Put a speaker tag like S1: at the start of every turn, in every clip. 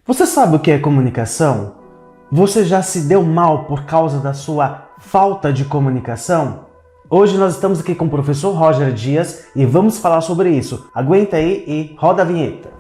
S1: Você sabe o que é comunicação? Você já se deu mal por causa da sua falta de comunicação? Hoje nós estamos aqui com o professor Roger Dias e vamos falar sobre isso. Aguenta aí e roda a vinheta.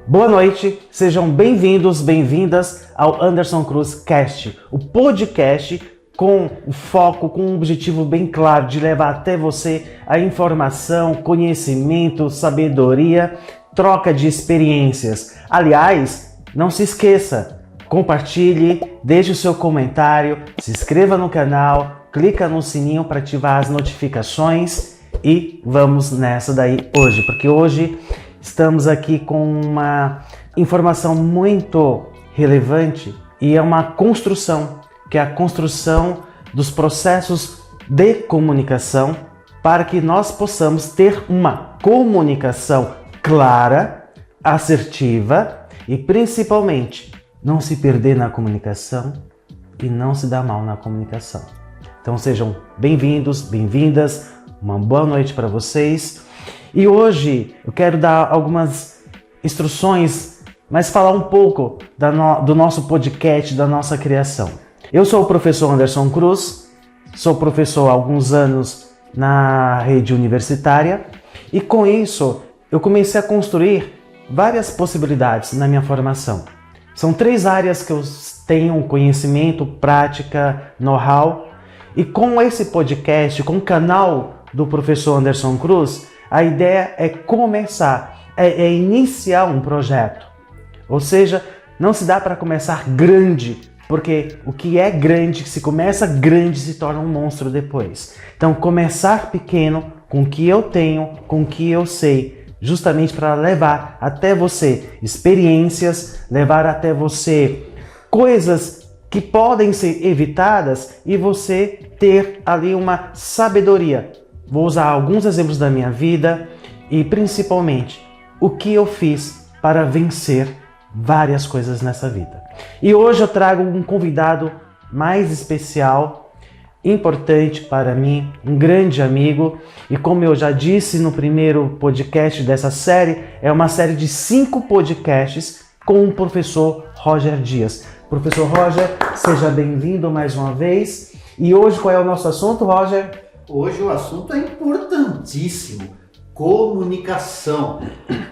S1: Boa noite, sejam bem-vindos, bem-vindas ao Anderson Cruz Cast, o podcast com o foco, com um objetivo bem claro de levar até você a informação, conhecimento, sabedoria, troca de experiências. Aliás, não se esqueça, compartilhe, deixe o seu comentário, se inscreva no canal, clica no sininho para ativar as notificações e vamos nessa daí hoje, porque hoje estamos aqui com uma informação muito relevante e é uma construção, que é a construção dos processos de comunicação para que nós possamos ter uma comunicação clara, assertiva e principalmente não se perder na comunicação e não se dar mal na comunicação. Então sejam bem-vindos, bem-vindas, uma boa noite para vocês. E hoje eu quero dar algumas instruções, mas falar um pouco do nosso podcast, da nossa criação. Eu sou o professor Anderson Cruz, sou professor há alguns anos na rede universitária e com isso eu comecei a construir várias possibilidades na minha formação. São 3 áreas que eu tenho conhecimento, prática, know-how e com esse podcast, com o canal do professor Anderson Cruz, a ideia é começar, é iniciar um projeto. Ou seja, não se dá para começar grande, porque o que é grande, se começa grande, se torna um monstro depois. Então, começar pequeno, com o que eu tenho, com o que eu sei, justamente para levar até você experiências, levar até você coisas que podem ser evitadas e você ter ali uma sabedoria. Vou usar alguns exemplos da minha vida e principalmente o que eu fiz para vencer várias coisas nessa vida. E hoje eu trago um convidado mais especial, importante para mim, um grande amigo. E como eu já disse no primeiro podcast dessa série, é uma série de 5 podcasts com o professor Roger Dias. Professor Roger, seja bem-vindo mais uma vez. E hoje qual é o nosso assunto, Roger?
S2: Hoje o assunto é importantíssimo, comunicação.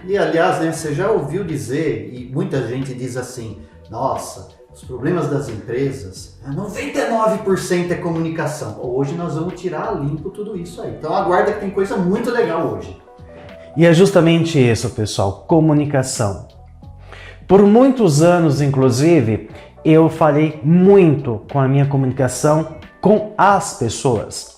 S2: E aliás, você já ouviu dizer, e muita gente diz assim, nossa, os problemas das empresas, 99% é comunicação. Hoje nós vamos tirar a limpo tudo isso aí. Então aguarda que tem coisa muito legal hoje.
S1: E é justamente isso, pessoal, comunicação. Por muitos anos, inclusive, eu falei muito com a minha comunicação com as pessoas.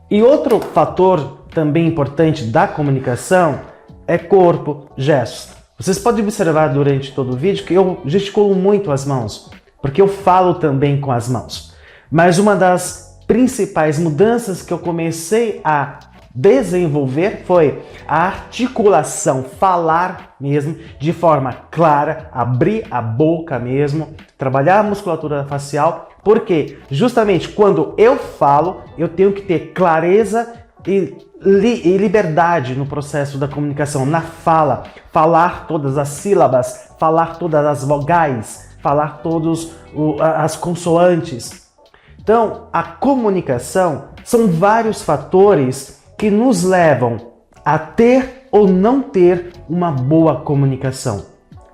S1: E outro fator também importante da comunicação é corpo, gestos. Vocês podem observar durante todo o vídeo que eu gesticulo muito as mãos, porque eu falo também com as mãos. Mas uma das principais mudanças que eu comecei a desenvolver foi a articulação, falar mesmo de forma clara, abrir a boca mesmo, trabalhar a musculatura facial, porque justamente quando eu falo, eu tenho que ter clareza e liberdade no processo da comunicação, na fala, falar todas as sílabas, falar todas as vogais, falar todas as consoantes. Então, a comunicação são vários fatores que nos levam a ter ou não ter uma boa comunicação.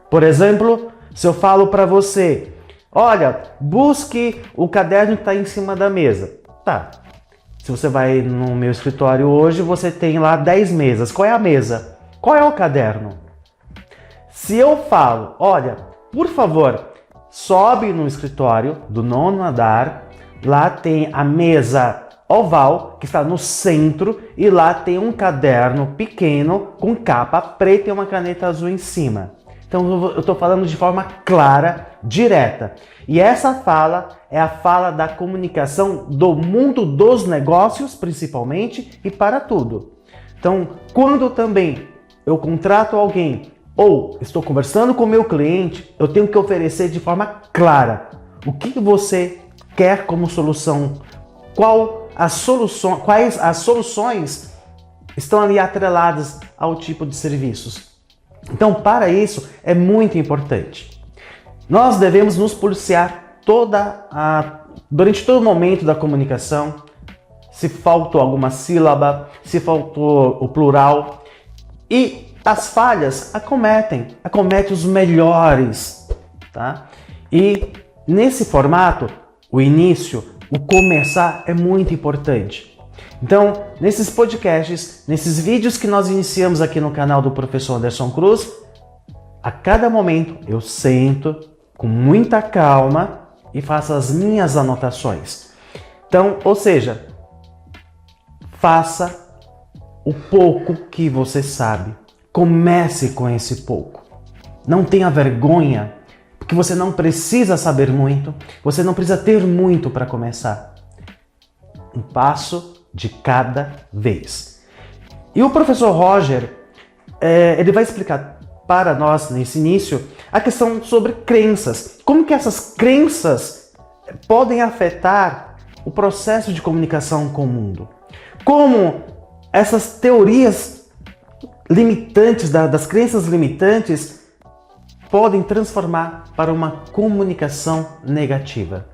S1: Por exemplo, se eu falo para você, olha, busque o caderno que está em cima da mesa. Tá. Se você vai no meu escritório hoje, você tem lá 10 mesas. Qual é a mesa? Qual é o caderno? Se eu falo, olha, por favor, sobe no escritório do 9º andar, lá tem a mesa oval, que está no centro, e lá tem um caderno pequeno com capa preta e uma caneta azul em cima. Então eu estou falando de forma clara, direta. E essa fala é a fala da comunicação do mundo dos negócios, principalmente, e para tudo. Então, quando também eu contrato alguém ou estou conversando com o meu cliente, eu tenho que oferecer de forma clara o que você quer como solução, quais as soluções estão ali atreladas ao tipo de serviços. Então, para isso, é muito importante. Nós devemos nos policiar durante todo o momento da comunicação, se faltou alguma sílaba, se faltou o plural. E as falhas acometem os melhores, tá? E nesse formato, o início, o começar é muito importante. Então, nesses podcasts, nesses vídeos que nós iniciamos aqui no canal do Professor Anderson Cruz, a cada momento eu sento com muita calma e faço as minhas anotações. Então, ou seja, faça o pouco que você sabe. Comece com esse pouco. Não tenha vergonha, porque você não precisa saber muito, você não precisa ter muito para começar. Um passo de cada vez. E o professor Roger, ele vai explicar para nós, nesse início, a questão sobre crenças. Como que essas crenças podem afetar o processo de comunicação com o mundo. Como essas teorias limitantes, das crenças limitantes, podem transformar para uma comunicação negativa.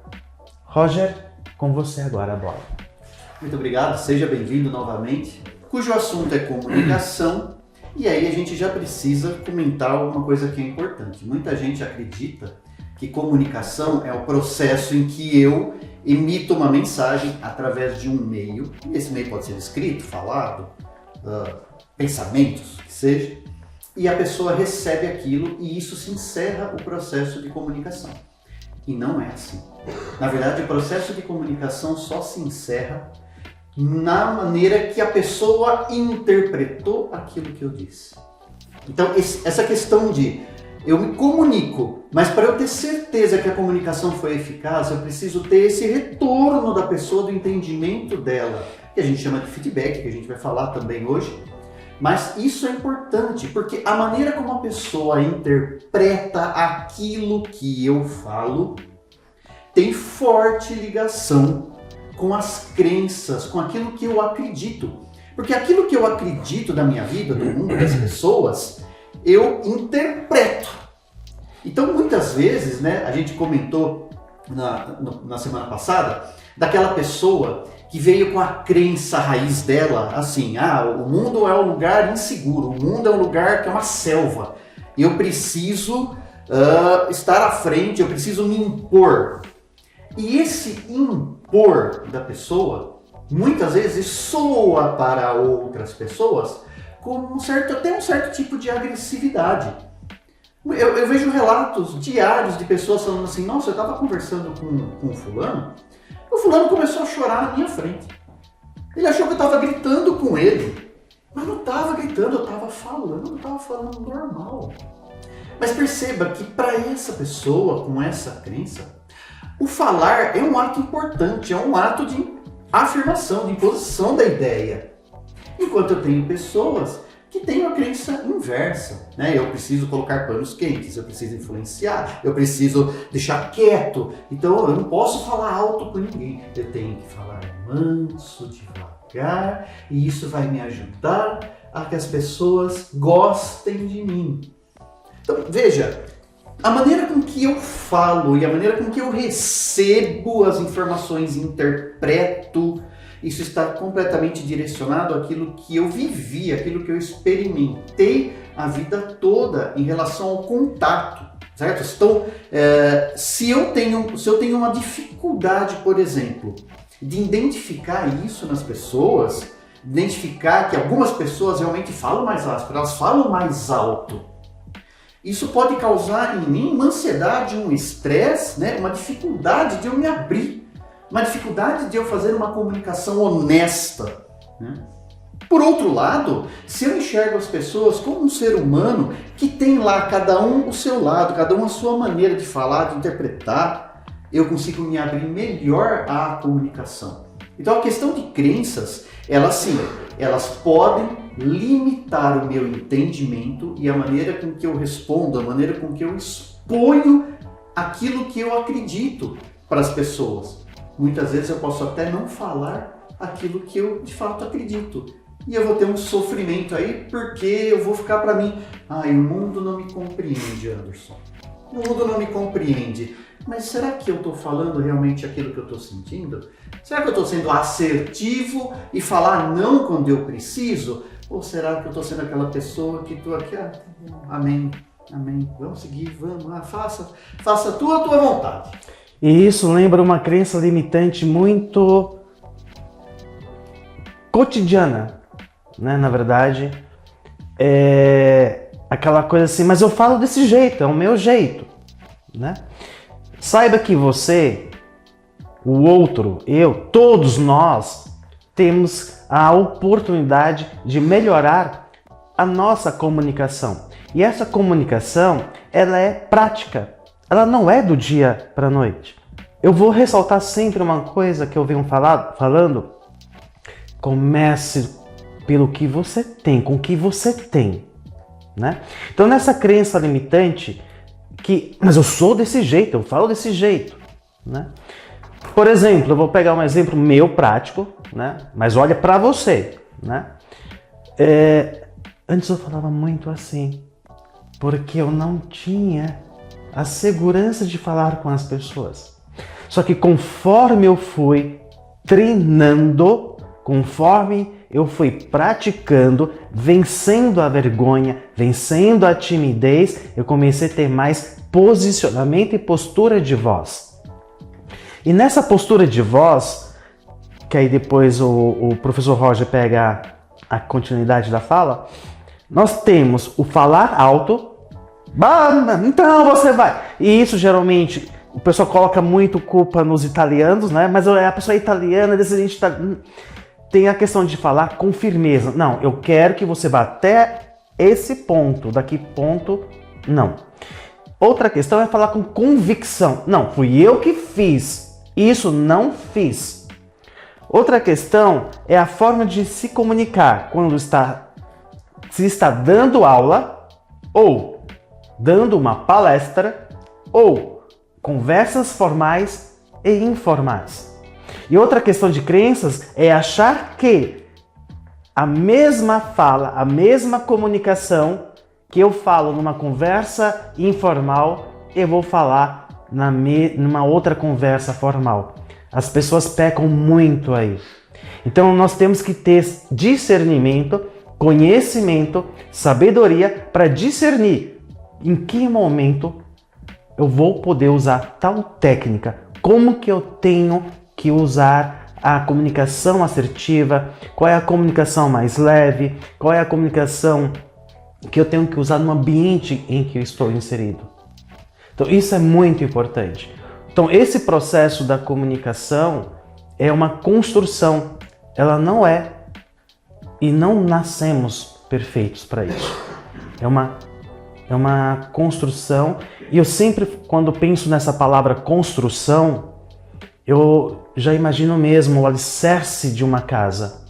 S1: Roger, com você agora a bola.
S2: Muito obrigado, seja bem-vindo novamente, cujo assunto é comunicação. E aí a gente já precisa comentar alguma coisa que é importante. Muita gente acredita que comunicação é o processo em que eu emito uma mensagem através de um meio. E esse meio pode ser escrito, falado, pensamentos, que seja. E a pessoa recebe aquilo e isso se encerra o processo de comunicação. E não é assim. Na verdade, o processo de comunicação só se encerra na maneira que a pessoa interpretou aquilo que eu disse. Então, essa questão de eu me comunico, mas para eu ter certeza que a comunicação foi eficaz, eu preciso ter esse retorno da pessoa, do entendimento dela, que a gente chama de feedback, que a gente vai falar também hoje. Mas isso é importante, porque a maneira como a pessoa interpreta aquilo que eu falo tem forte ligação com as crenças, com aquilo que eu acredito. Porque aquilo que eu acredito da minha vida, do mundo, das pessoas, eu interpreto. Então, muitas vezes, né, a gente comentou na semana passada, daquela pessoa que veio com a crença raiz dela, assim, o mundo é um lugar inseguro, o mundo é um lugar que é uma selva. Eu preciso estar à frente, eu preciso me impor. E esse impor da pessoa, muitas vezes soa para outras pessoas como até um certo tipo de agressividade. Eu vejo relatos diários de pessoas falando assim, nossa, eu estava conversando com o fulano começou a chorar na minha frente. Ele achou que eu estava gritando com ele, mas não estava gritando, eu estava falando normal. Mas perceba que para essa pessoa com essa crença, o falar é um ato importante, é um ato de afirmação, de imposição da ideia. Enquanto eu tenho pessoas que têm a crença inversa, né? Eu preciso colocar panos quentes, eu preciso influenciar, eu preciso deixar quieto. Então eu não posso falar alto com ninguém, eu tenho que falar manso, devagar, e isso vai me ajudar a que as pessoas gostem de mim. Então veja, a maneira com que eu falo e a maneira com que eu recebo as informações, interpreto, isso está completamente direcionado àquilo que eu vivi, àquilo que eu experimentei a vida toda em relação ao contato, certo? Então, se eu tenho uma dificuldade, por exemplo, de identificar isso nas pessoas, identificar que algumas pessoas realmente falam mais áspero, elas falam mais alto, isso pode causar em mim uma ansiedade, um estresse, né? Uma dificuldade de eu me abrir, uma dificuldade de eu fazer uma comunicação honesta, né? Por outro lado, se eu enxergo as pessoas como um ser humano que tem lá cada um o seu lado, cada um a sua maneira de falar, de interpretar, eu consigo me abrir melhor à comunicação. Então a questão de crenças, elas podem limitar o meu entendimento e a maneira com que eu respondo, a maneira com que eu exponho aquilo que eu acredito para as pessoas. Muitas vezes eu posso até não falar aquilo que eu de fato acredito. E eu vou ter um sofrimento aí porque eu vou ficar para mim, o mundo não me compreende, Anderson. O mundo não me compreende. Mas será que eu estou falando realmente aquilo que eu estou sentindo? Será que eu estou sendo assertivo e falar não quando eu preciso? Ou será que eu estou sendo aquela pessoa que estou aqui, amém, amém, vamos seguir, vamos, faça a tua vontade.
S1: E isso lembra uma crença limitante muito cotidiana, né? Na verdade, é aquela coisa assim, mas eu falo desse jeito, é o meu jeito, né? Saiba que você, o outro, eu, todos nós temos a oportunidade de melhorar a nossa comunicação. E essa comunicação, ela é prática. Ela não é do dia para a noite. Eu vou ressaltar sempre uma coisa que eu venho falando. Comece pelo que você tem, com o que você tem, né? Então, nessa crença limitante, mas eu sou desse jeito, eu falo desse jeito, né? Por exemplo, eu vou pegar um exemplo meu prático, né? Mas olha para você, né? Antes eu falava muito assim, porque eu não tinha a segurança de falar com as pessoas. Só que conforme eu fui treinando, conforme eu fui praticando, vencendo a vergonha, vencendo a timidez, eu comecei a ter mais posicionamento e postura de voz. E nessa postura de voz, que aí depois o professor Roger pega a continuidade da fala, nós temos o falar alto, então você vai. E isso geralmente o pessoal coloca muito culpa nos italianos, né? Mas a pessoa é italiana, descendente italiano. Tem a questão de falar com firmeza. Não, eu quero que você vá até esse ponto, daqui ponto, não. Outra questão é falar com convicção. Não, fui eu que fiz. Isso não fiz. Outra questão é a forma de se comunicar quando se está dando aula, ou dando uma palestra, ou conversas formais e informais. E outra questão de crenças é achar que a mesma fala, a mesma comunicação que eu falo numa conversa informal, eu vou falar numa outra conversa formal. As pessoas pecam muito aí. Então nós temos que ter discernimento, conhecimento, sabedoria para discernir em que momento eu vou poder usar tal técnica, como que eu tenho que usar a comunicação assertiva, qual é a comunicação mais leve, qual é a comunicação que eu tenho que usar no ambiente em que eu estou inserido. Então isso é muito importante. Então esse processo da comunicação é uma construção, ela não é e não nascemos perfeitos para isso. É uma construção, e eu sempre, quando penso nessa palavra construção, eu já imagino mesmo o alicerce de uma casa.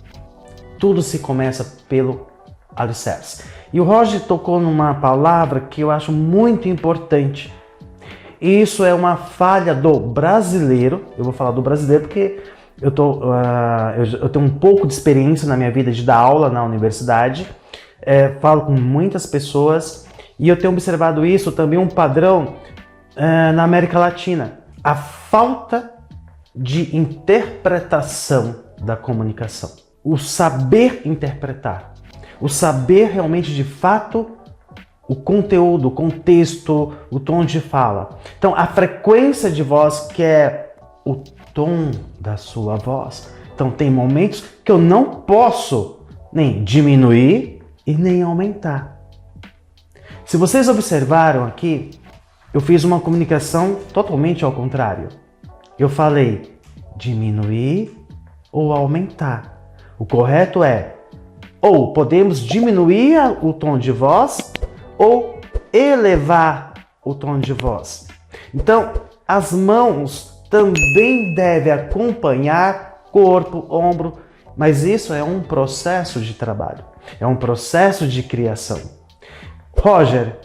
S1: Tudo se começa pelo alicerce. E o Roger tocou numa palavra que eu acho muito importante. Isso é uma falha do brasileiro. Eu vou falar do brasileiro porque eu tenho um pouco de experiência na minha vida de dar aula na universidade. Falo com muitas pessoas e eu tenho observado isso também, um padrão na América Latina. A falta de interpretação da comunicação. O saber interpretar. O saber realmente, de fato, o conteúdo, o contexto, o tom de fala. Então, a frequência de voz, que é o tom da sua voz. Então, tem momentos que eu não posso nem diminuir e nem aumentar. Se vocês observaram aqui, eu fiz uma comunicação totalmente ao contrário. Eu falei diminuir ou aumentar. O correto é ou podemos diminuir o tom de voz ou elevar o tom de voz. Então, as mãos também devem acompanhar corpo, ombro, mas isso é um processo de trabalho. é um processo de criação. Roger,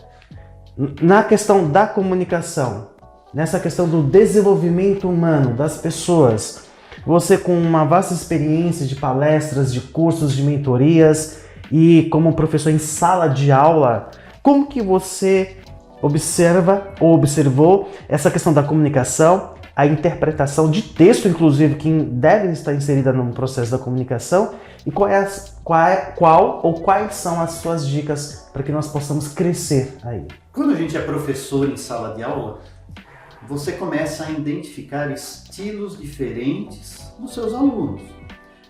S1: na questão da comunicação, nessa questão do desenvolvimento humano das pessoas, você com uma vasta experiência de palestras, de cursos, de mentorias e como professor em sala de aula, como que você observa ou observou essa questão da comunicação, a interpretação de texto, inclusive, que deve estar inserida no processo da comunicação, e quais são as suas dicas para que nós possamos crescer aí?
S2: Quando a gente é professor em sala de aula, você começa a identificar estilos diferentes dos seus alunos.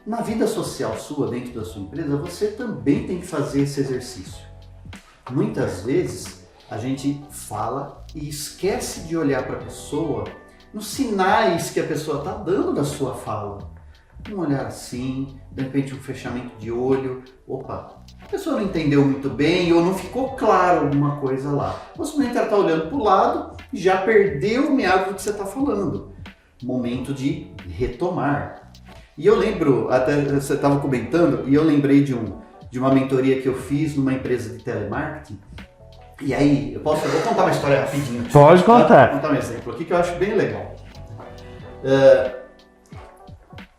S2: Na vida social sua, dentro da sua empresa, você também tem que fazer esse exercício. Muitas vezes a gente fala e esquece de olhar para a pessoa nos sinais que a pessoa está dando da sua fala. Um olhar assim, de repente um fechamento de olho, opa, a pessoa não entendeu muito bem ou não ficou claro alguma coisa lá. Ou simplesmente ela está olhando para o lado e já perdeu o meado do que você está falando. Momento de retomar. E eu lembro, até você estava comentando, e eu lembrei de uma mentoria que eu fiz numa empresa de telemarketing. E aí, eu vou contar uma história rapidinho.
S1: Pode contar.
S2: Vou contar um exemplo aqui que eu acho bem legal.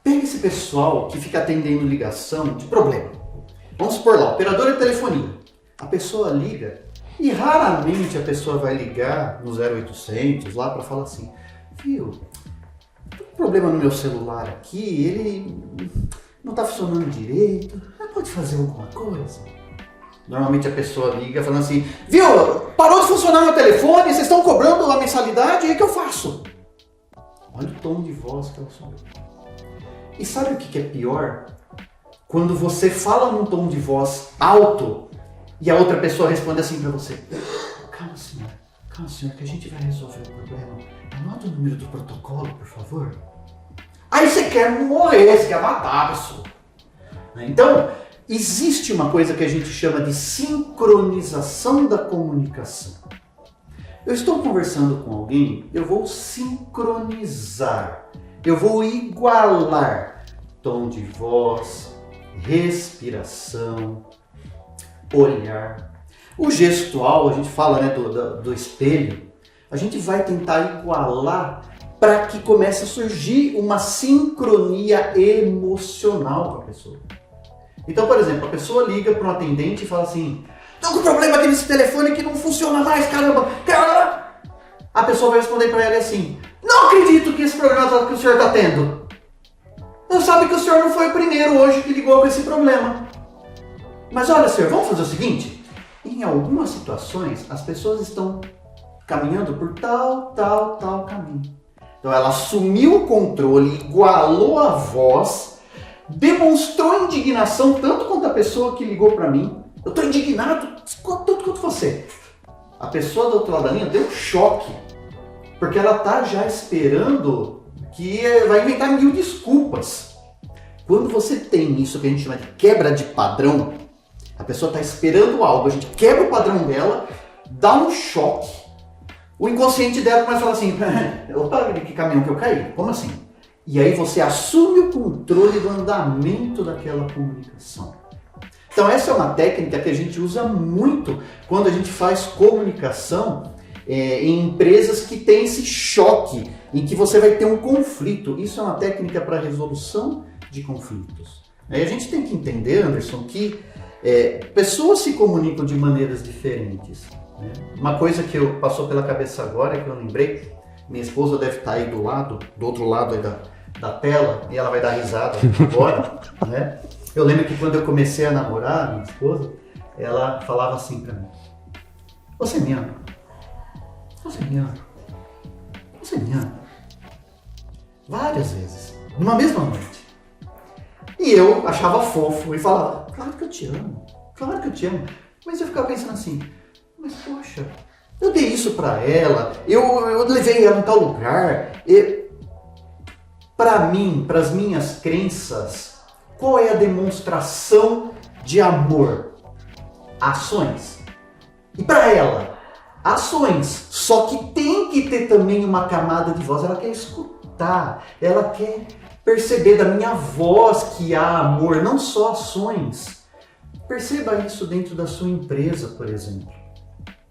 S2: Pega esse pessoal que fica atendendo ligação de problema. Vamos supor lá, operadora de telefonia. A pessoa liga e raramente a pessoa vai ligar no 0800 lá para falar assim, viu, tem um problema no meu celular aqui, ele não está funcionando direito, pode fazer alguma coisa? Normalmente a pessoa liga falando assim, viu, parou de funcionar meu telefone, vocês estão cobrando a mensalidade, e aí o que eu faço? Olha o tom de voz que ela subiu. E sabe o que é pior? Quando você fala num tom de voz alto e a outra pessoa responde assim pra você, calma senhor, que a gente vai resolver o problema. Anota o número do protocolo, por favor. Aí você quer morrer, você quer matar a pessoa. Então, existe uma coisa que a gente chama de sincronização da comunicação. Eu estou conversando com alguém, eu vou sincronizar, eu vou igualar tom de voz, respiração, olhar. O gestual, a gente fala, né, do espelho, a gente vai tentar igualar para que comece a surgir uma sincronia emocional com a pessoa. Então, por exemplo, a pessoa liga para um atendente e fala assim, tô com problema aqui nesse telefone que não funciona mais, caramba. A pessoa vai responder para ela assim, não acredito que esse problema que o senhor está tendo. Não sabe que o senhor não foi o primeiro hoje que ligou com esse problema. Mas olha, senhor, vamos fazer o seguinte, em algumas situações as pessoas estão caminhando por tal caminho. Então ela assumiu o controle, igualou a voz, demonstrou indignação tanto quanto a pessoa que ligou para mim. Eu estou indignado tanto quanto você. A pessoa do outro lado da linha deu um choque, porque ela está já esperando que vai inventar 1000 desculpas. Quando você tem isso que a gente chama de quebra de padrão, a pessoa está esperando algo, a gente quebra o padrão dela, dá um choque. O inconsciente dela começa a falar assim, opa, que caminhão que eu caí, como assim? E aí você assume o controle do andamento daquela comunicação. Então essa é uma técnica que a gente usa muito quando a gente faz comunicação em empresas que tem esse choque, em que você vai ter um conflito. Isso é uma técnica para resolução de conflitos. Aí a gente tem que entender, Anderson, que pessoas se comunicam de maneiras diferentes. Uma coisa que passou pela cabeça agora, que eu lembrei, minha esposa deve estar aí do outro lado aí da tela, e ela vai dar risada agora, né? Eu lembro que quando eu comecei a namorar minha esposa, ela falava assim pra mim, você me ama? Você me ama? Você me ama? Várias vezes, numa mesma noite. E eu achava fofo e falava, claro que eu te amo, claro que eu te amo. Mas eu ficava pensando assim, mas poxa, eu dei isso pra ela, eu levei ela em tal lugar. Para mim, para as minhas crenças, qual é a demonstração de amor? Ações. E para ela, ações. Só que tem que ter também uma camada de voz. Ela quer escutar, ela quer perceber da minha voz que há amor, não só ações. Perceba isso dentro da sua empresa, por exemplo.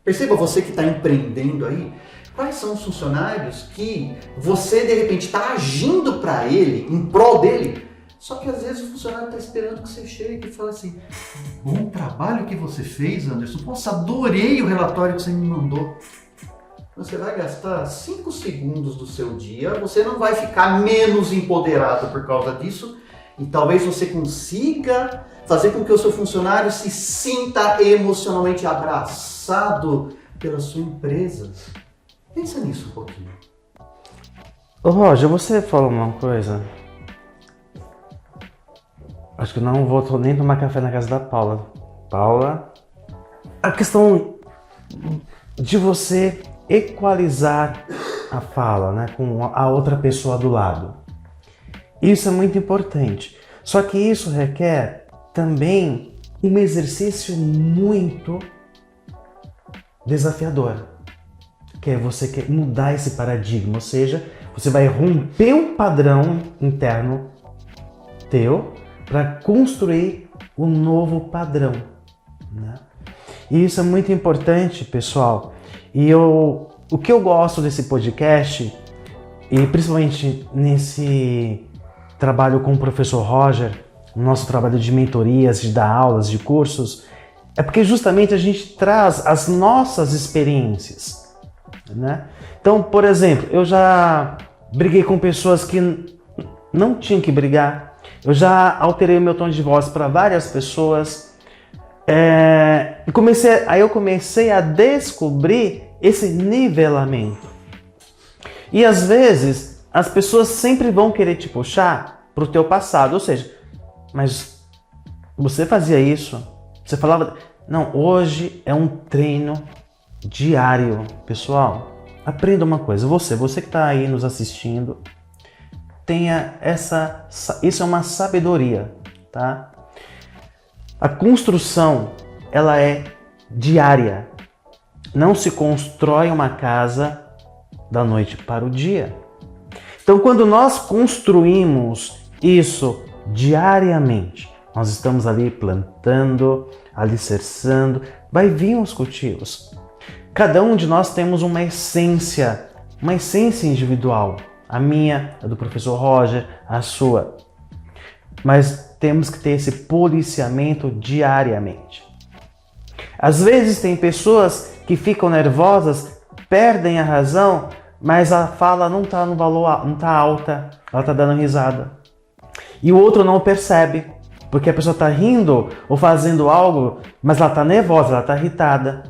S2: Perceba você que está empreendendo aí, quais são os funcionários que você de repente está agindo para ele, em prol dele, só que às vezes o funcionário está esperando que você chegue e fale assim: bom trabalho que você fez, Anderson, nossa, adorei o relatório que você me mandou. Você vai gastar 5 segundos do seu dia, você não vai ficar menos empoderado por causa disso, e talvez você consiga fazer com que o seu funcionário se sinta emocionalmente abraçado pela sua empresa. Pensa nisso um pouquinho.
S1: Ô Roger, você falou uma coisa. Acho que não vou nem tomar café na casa da Paula. Paula, a questão de você equalizar a fala, né, com a outra pessoa do lado. Isso é muito importante. Só que isso requer também um exercício muito desafiador, que é você quer mudar esse paradigma, ou seja, você vai romper um padrão interno teu para construir um novo padrão, né? E isso é muito importante, pessoal. E o que eu gosto desse podcast, e principalmente nesse trabalho com o professor Roger, nosso trabalho de mentorias, de dar aulas, de cursos, é porque justamente a gente traz as nossas experiências, né? Então, por exemplo, eu já briguei com pessoas que não tinham que brigar, eu já alterei o meu tom de voz para várias pessoas, aí eu comecei a descobrir esse nivelamento. E às vezes as pessoas sempre vão querer te puxar para o teu passado, ou seja, mas você fazia isso, você falava... Não, hoje é um treino diário, pessoal. Aprenda uma coisa, você que está aí nos assistindo, tenha isso é uma sabedoria, tá? A construção, ela é diária. Não se constrói uma casa da noite para o dia. Então, quando nós construímos isso diariamente, nós estamos ali plantando, alicerçando, vai vir os cultivos. Cada um de nós temos uma essência individual. A minha, a do professor Roger, a sua. Mas temos que ter esse policiamento diariamente. Às vezes tem pessoas que ficam nervosas, perdem a razão, mas a fala não está no valor, não está alta, ela está dando risada. E o outro não percebe, porque a pessoa está rindo ou fazendo algo, mas ela está nervosa, ela está irritada.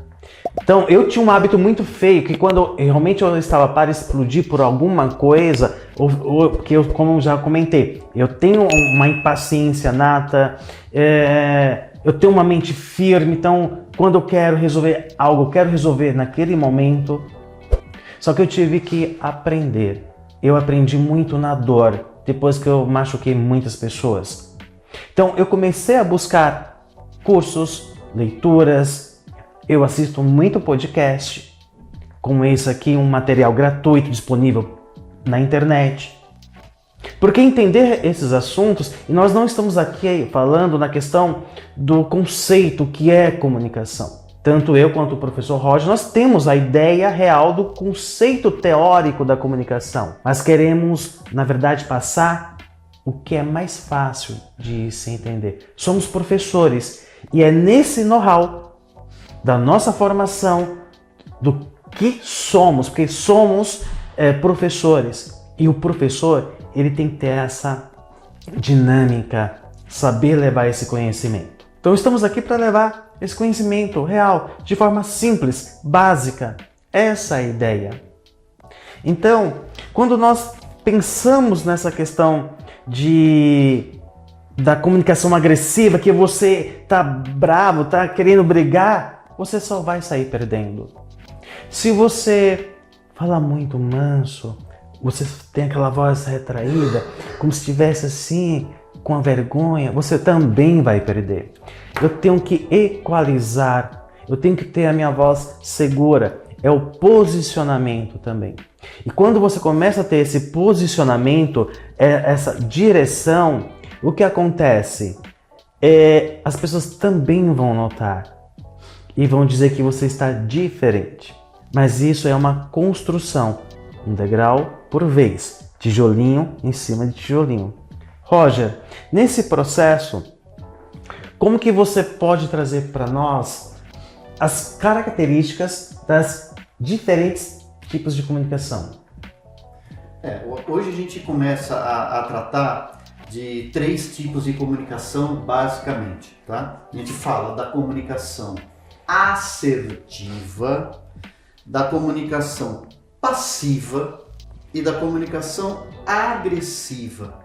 S1: Então, eu tinha um hábito muito feio, que quando realmente eu estava para explodir por alguma coisa, porque eu, como já comentei, eu tenho uma impaciência nata, eu tenho uma mente firme, então quando eu quero resolver algo, eu quero resolver naquele momento. Só que eu tive que aprender. Eu aprendi muito na dor, depois que eu machuquei muitas pessoas. Então, eu comecei a buscar cursos, leituras. Eu assisto muito podcast, como esse aqui, um material gratuito disponível na internet. Porque entender esses assuntos, e nós não estamos aqui falando na questão do conceito que é comunicação. Tanto eu quanto o professor Roger, nós temos a ideia real do conceito teórico da comunicação, mas queremos, na verdade, passar o que é mais fácil de se entender. Somos professores e é nesse know-how da nossa formação, do que somos, porque somos professores. E o professor, ele tem que ter essa dinâmica, saber levar esse conhecimento. Então estamos aqui para levar esse conhecimento real, de forma simples, básica. Essa é a ideia. Então, quando nós pensamos nessa questão da comunicação agressiva, que você está bravo, está querendo brigar, você só vai sair perdendo. Se você fala muito manso, você tem aquela voz retraída, como se estivesse assim, com a vergonha, você também vai perder. Eu tenho que equalizar, eu tenho que ter a minha voz segura, é o posicionamento também. E quando você começa a ter esse posicionamento, essa direção, o que acontece? as pessoas também vão notar e vão dizer que você está diferente. Mas isso é uma construção, um degrau por vez, tijolinho em cima de tijolinho. Roger, nesse processo, como que você pode trazer para nós as características das diferentes tipos de comunicação?
S2: Hoje a gente começa a tratar de 3 tipos de comunicação, basicamente, tá? A gente fala da comunicação assertiva, da comunicação passiva e da comunicação agressiva.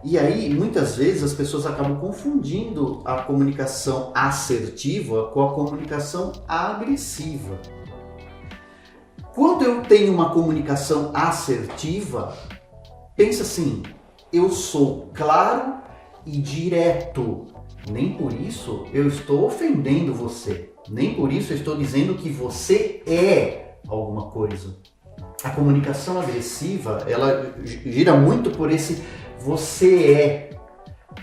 S2: E aí, muitas vezes, as pessoas acabam confundindo a comunicação assertiva com a comunicação agressiva. Quando eu tenho uma comunicação assertiva, pensa assim, eu sou claro e direto. Nem por isso eu estou ofendendo você. Nem por isso eu estou dizendo que você é alguma coisa. A comunicação agressiva, ela gira muito por esse você é.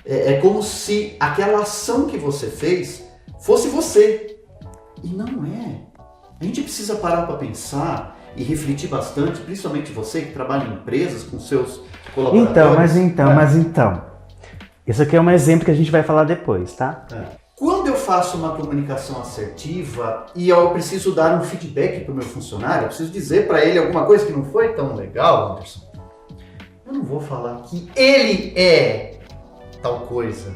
S2: É como se aquela ação que você fez fosse você. E não é. A gente precisa parar para pensar e refletir bastante, principalmente você que trabalha em empresas com seus colaboradores.
S1: Mas então. Isso aqui é um exemplo que a gente vai falar depois, tá?
S2: Quando eu faço uma comunicação assertiva e eu preciso dar um feedback para o meu funcionário, eu preciso dizer para ele alguma coisa que não foi tão legal, Anderson, eu não vou falar que ele é tal coisa.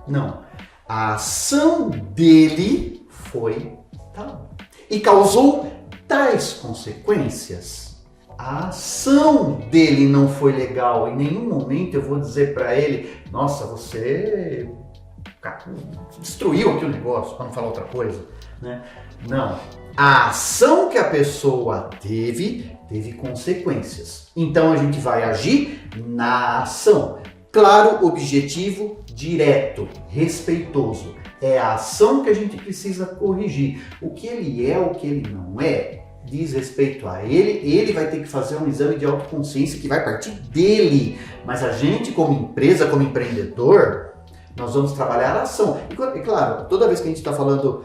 S2: Não. A ação dele foi tal. E causou tais consequências. A ação dele não foi legal. Em nenhum momento eu vou dizer para ele, nossa, você destruiu aqui o negócio, para não falar outra coisa, né? Não. A ação que a pessoa teve consequências. Então a gente vai agir na ação. Claro, objetivo, direto, respeitoso. É a ação que a gente precisa corrigir. O que ele é, o que ele não é, diz respeito a ele vai ter que fazer um exame de autoconsciência que vai partir dele. Mas a gente, como empresa, como empreendedor, nós vamos trabalhar a ação. E claro, toda vez que a gente está falando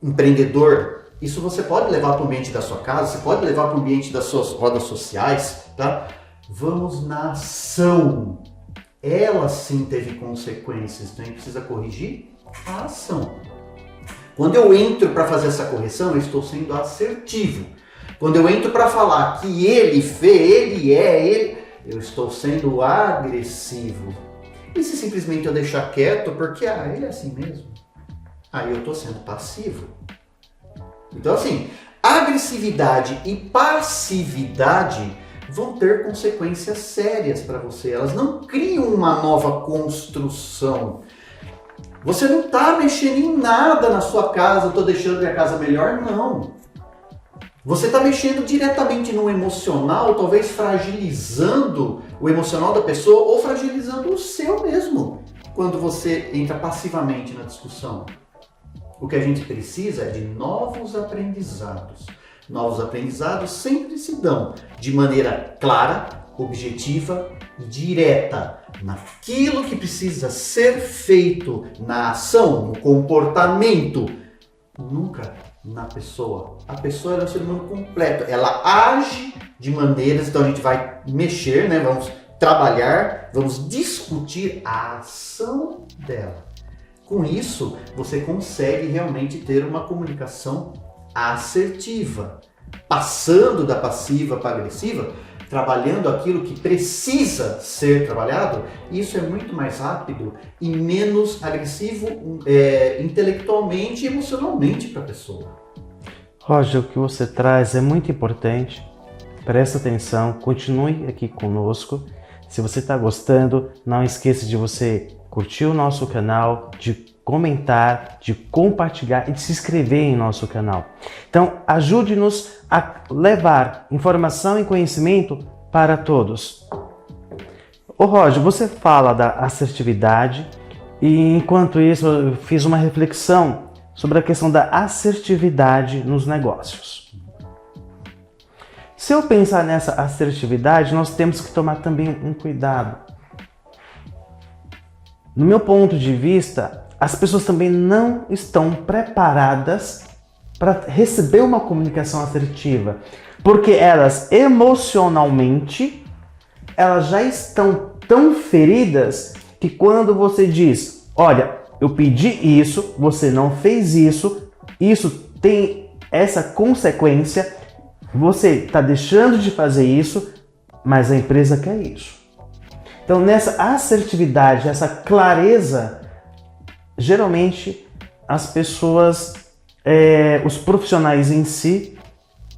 S2: empreendedor, isso você pode levar para o ambiente da sua casa, você pode levar para o ambiente das suas rodas sociais, tá? Vamos na ação. Ela sim teve consequências, então a gente precisa corrigir a ação. Quando eu entro para fazer essa correção, eu estou sendo assertivo. Quando eu entro para falar que ele eu estou sendo agressivo. E se simplesmente eu deixar quieto, porque ele é assim mesmo, aí eu estou sendo passivo. Então assim, agressividade e passividade vão ter consequências sérias para você. Elas não criam uma nova construção. Você não está mexendo em nada na sua casa, estou deixando minha casa melhor, não. Você está mexendo diretamente no emocional, talvez fragilizando o emocional da pessoa ou fragilizando o seu mesmo, quando você entra passivamente na discussão. O que a gente precisa é de novos aprendizados. Novos aprendizados sempre se dão de maneira clara, objetiva e direta, naquilo que precisa ser feito, na ação, no comportamento, nunca na pessoa. A pessoa é um ser humano completo, ela age de maneiras, então a gente vai mexer, né? Vamos trabalhar, vamos discutir a ação dela. Com isso, você consegue realmente ter uma comunicação assertiva, passando da passiva para a agressiva, trabalhando aquilo que precisa ser trabalhado. Isso é muito mais rápido e menos agressivo intelectualmente e emocionalmente para a pessoa.
S1: Roger, o que você traz é muito importante. Presta atenção, continue aqui conosco. Se você está gostando, não esqueça de você curtir o nosso canal, de comentar, de compartilhar e de se inscrever em nosso canal. Então, ajude-nos a levar informação e conhecimento para todos. Ô Roger, você fala da assertividade e enquanto isso eu fiz uma reflexão sobre a questão da assertividade nos negócios. Se eu pensar nessa assertividade, nós temos que tomar também um cuidado. no meu ponto de vista, as pessoas também não estão preparadas para receber uma comunicação assertiva, porque elas emocionalmente, elas já estão tão feridas que quando você diz, olha, eu pedi isso, você não fez isso, isso tem essa consequência, você está deixando de fazer isso, mas a empresa quer isso. Então, nessa assertividade, essa clareza, geralmente as pessoas, os profissionais em si,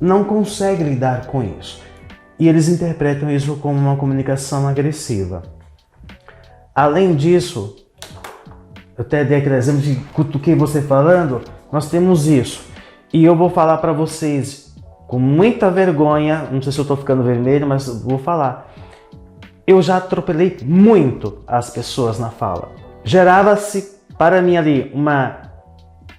S1: não conseguem lidar com isso. E eles interpretam isso como uma comunicação agressiva. Além disso, eu até dei aquele exemplo de cutuquei você falando, nós temos isso. E eu vou falar para vocês com muita vergonha, não sei se eu estou ficando vermelho, mas vou falar. Eu já atropelei muito as pessoas na fala. Gerava-se para mim ali uma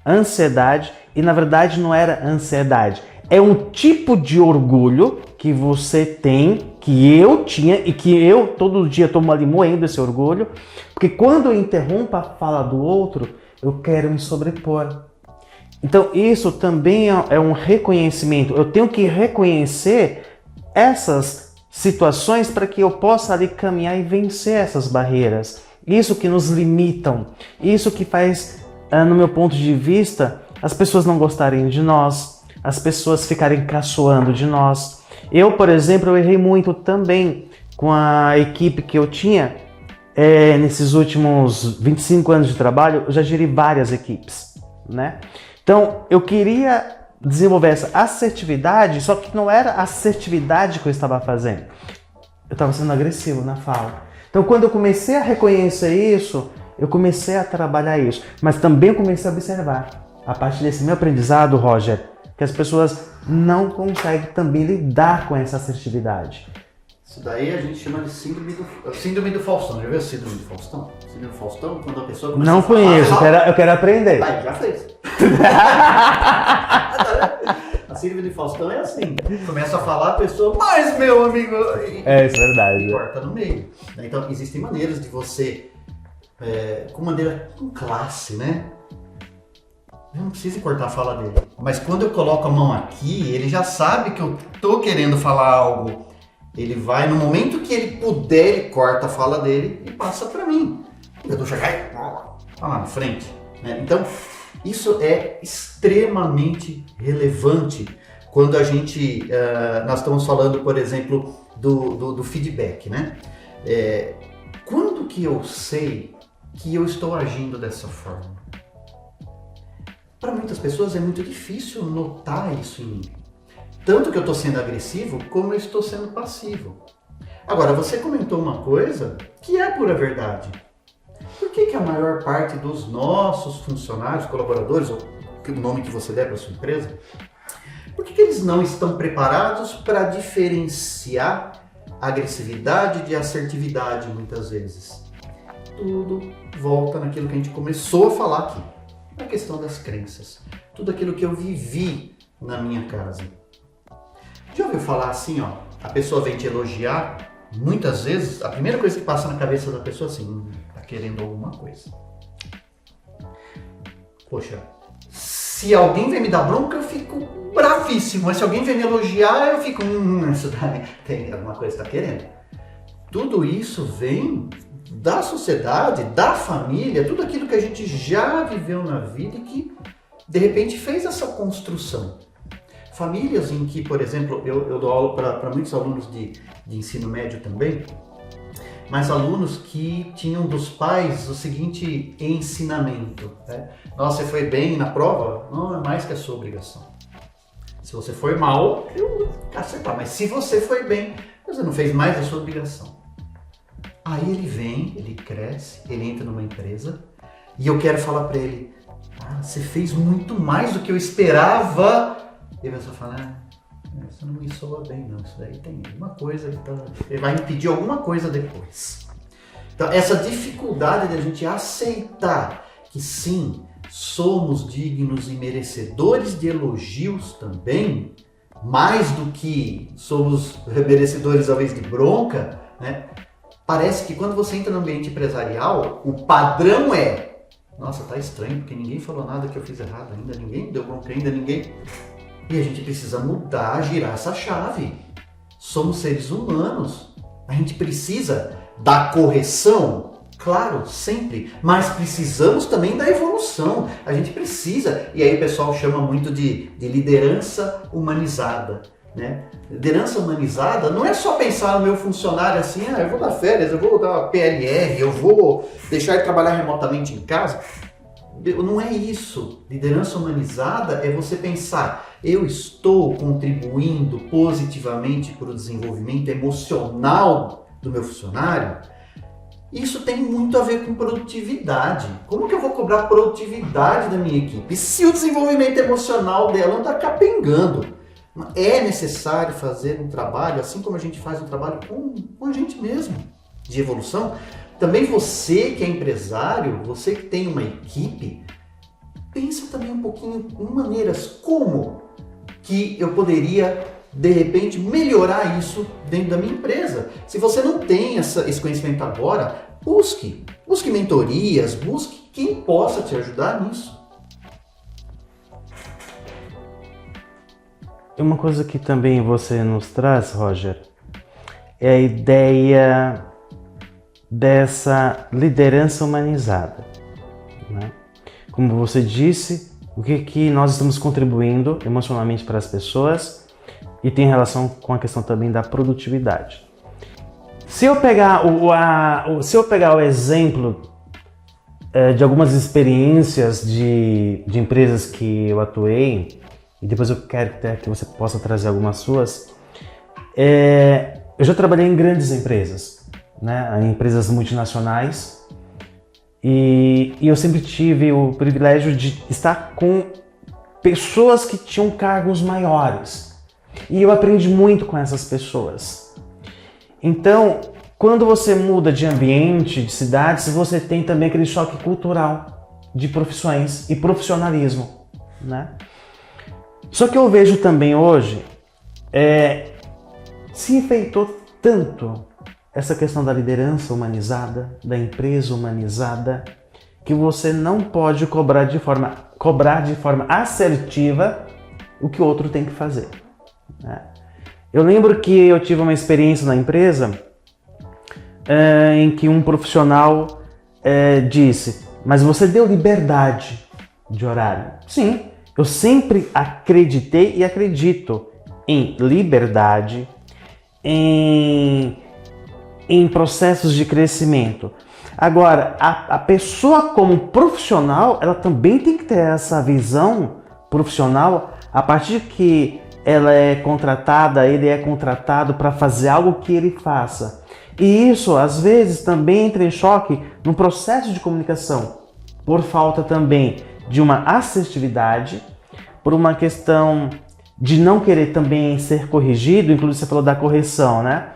S1: ansiedade, e na verdade não era ansiedade. É um tipo de orgulho que você tem, que eu tinha e que eu todo dia estou ali moendo esse orgulho, porque quando eu interrompo a fala do outro, eu quero me sobrepor. Então isso também é um reconhecimento. Eu tenho que reconhecer essas situações para que eu possa ali caminhar e vencer essas barreiras. Isso que nos limitam, isso que faz, no meu ponto de vista, as pessoas não gostarem de nós, as pessoas ficarem caçoando de nós. Eu, por exemplo, eu errei muito também com a equipe que eu tinha. Nesses últimos 25 anos de trabalho, eu já gerei várias equipes, né? Então, eu queria desenvolver essa assertividade, só que não era a assertividade que eu estava fazendo. Eu estava sendo agressivo na fala. Então, quando eu comecei a reconhecer isso, eu comecei a trabalhar isso. Mas também comecei a observar, a partir desse meu aprendizado, Roger, que as pessoas não conseguem também lidar com essa assertividade.
S2: Isso daí a gente chama de síndrome do Faustão. Já viu a síndrome do Faustão? Síndrome do Faustão, quando a pessoa começa
S1: a falar... Não conheço, eu quero aprender.
S2: Aí, já fez. A síndrome do Faustão é assim. Começa a falar, a pessoa, mas meu amigo...
S1: Isso é verdade.
S2: E corta no meio. Então, existem maneiras de você, com classe, né? Eu não preciso cortar a fala dele. Mas quando eu coloco a mão aqui, ele já sabe que eu tô querendo falar algo. Ele vai, no momento que ele puder, ele corta a fala dele e passa para mim. Eu tô chegando lá na frente. Né? Então, isso é extremamente relevante quando a gente... nós estamos falando, por exemplo, do feedback, né? Quando que eu sei que eu estou agindo dessa forma? Para muitas pessoas é muito difícil notar isso em mim. Tanto que eu estou sendo agressivo, como eu estou sendo passivo. Agora, você comentou uma coisa que é pura verdade. Por que a maior parte dos nossos funcionários, colaboradores, ou o nome que você der para a sua empresa, por que eles não estão preparados para diferenciar agressividade de assertividade muitas vezes? Tudo volta naquilo que a gente começou a falar aqui. A questão das crenças. Tudo aquilo que eu vivi na minha casa. Já ouviu falar assim, ó, a pessoa vem te elogiar, muitas vezes, a primeira coisa que passa na cabeça da pessoa é assim, tá querendo alguma coisa. Poxa, se alguém vem me dar bronca, eu fico bravíssimo, mas se alguém vem me elogiar, eu fico, isso daí tem alguma coisa que tá querendo. Tudo isso vem da sociedade, da família, tudo aquilo que a gente já viveu na vida e que, de repente, fez essa construção. Famílias em que, por exemplo, eu dou aula para muitos alunos de ensino médio também, mas alunos que tinham dos pais o seguinte ensinamento, né? Nossa, você foi bem na prova? Não é mais que a sua obrigação. Se você foi mal, eu acertar, mas se você foi bem, você não fez mais a sua obrigação. Aí ele vem, ele cresce, ele entra numa empresa e eu quero falar para ele, você fez muito mais do que eu esperava. E a pessoa fala, isso não me soa bem não, isso daí tem alguma coisa que ele vai me pedir alguma coisa depois. Então essa dificuldade de a gente aceitar que sim, somos dignos e merecedores de elogios também, mais do que somos merecedores às vezes de bronca, né? Parece que quando você entra no ambiente empresarial, o padrão é: nossa, tá estranho, porque ninguém falou nada que eu fiz errado ainda, ninguém deu bronca ainda, ninguém... E a gente precisa mudar, girar essa chave. Somos seres humanos. A gente precisa da correção, claro, sempre, mas precisamos também da evolução. A gente precisa, e aí o pessoal chama muito de liderança humanizada, né? Liderança humanizada não é só pensar no meu funcionário assim, eu vou dar férias, eu vou dar PLR, eu vou deixar ele trabalhar remotamente em casa. Não é isso. Liderança humanizada é você pensar: eu estou contribuindo positivamente para o desenvolvimento emocional do meu funcionário? Isso tem muito a ver com produtividade. Como que eu vou cobrar produtividade da minha equipe se o desenvolvimento emocional dela não está capengando? É necessário fazer um trabalho, assim como a gente faz um trabalho com a gente mesmo, de evolução. Também você que é empresário, você que tem uma equipe, pensa também um pouquinho em maneiras como que eu poderia, de repente, melhorar isso dentro da minha empresa. Se você não tem esse conhecimento agora, busque mentorias, busque quem possa te ajudar nisso.
S1: Uma coisa que também você nos traz, Roger, é a ideia dessa liderança humanizada, né? Como você disse, o que nós estamos contribuindo emocionalmente para as pessoas e tem relação com a questão também da produtividade. Se eu pegar o exemplo de algumas experiências de empresas que eu atuei, e depois eu quero que você possa trazer algumas suas, eu já trabalhei em grandes empresas, né, em empresas multinacionais, e eu sempre tive o privilégio de estar com pessoas que tinham cargos maiores, e eu aprendi muito com essas pessoas. Então, quando você muda de ambiente, de cidades, você tem também aquele choque cultural de profissões e profissionalismo, né? Só que eu vejo também hoje, se enfeitou tanto essa questão da liderança humanizada, da empresa humanizada, que você não pode cobrar de forma assertiva o que o outro tem que fazer, né? Eu lembro que eu tive uma experiência na empresa em que um profissional disse: mas você deu liberdade de horário. Sim, eu sempre acreditei e acredito em liberdade, em processos de crescimento. Agora, a pessoa como profissional, ela também tem que ter essa visão profissional a partir de que ela é contratada, ele é contratado para fazer algo que ele faça. E isso, às vezes, também entra em choque no processo de comunicação, por falta também de uma assertividade, por uma questão de não querer também ser corrigido, inclusive você falou da correção, né?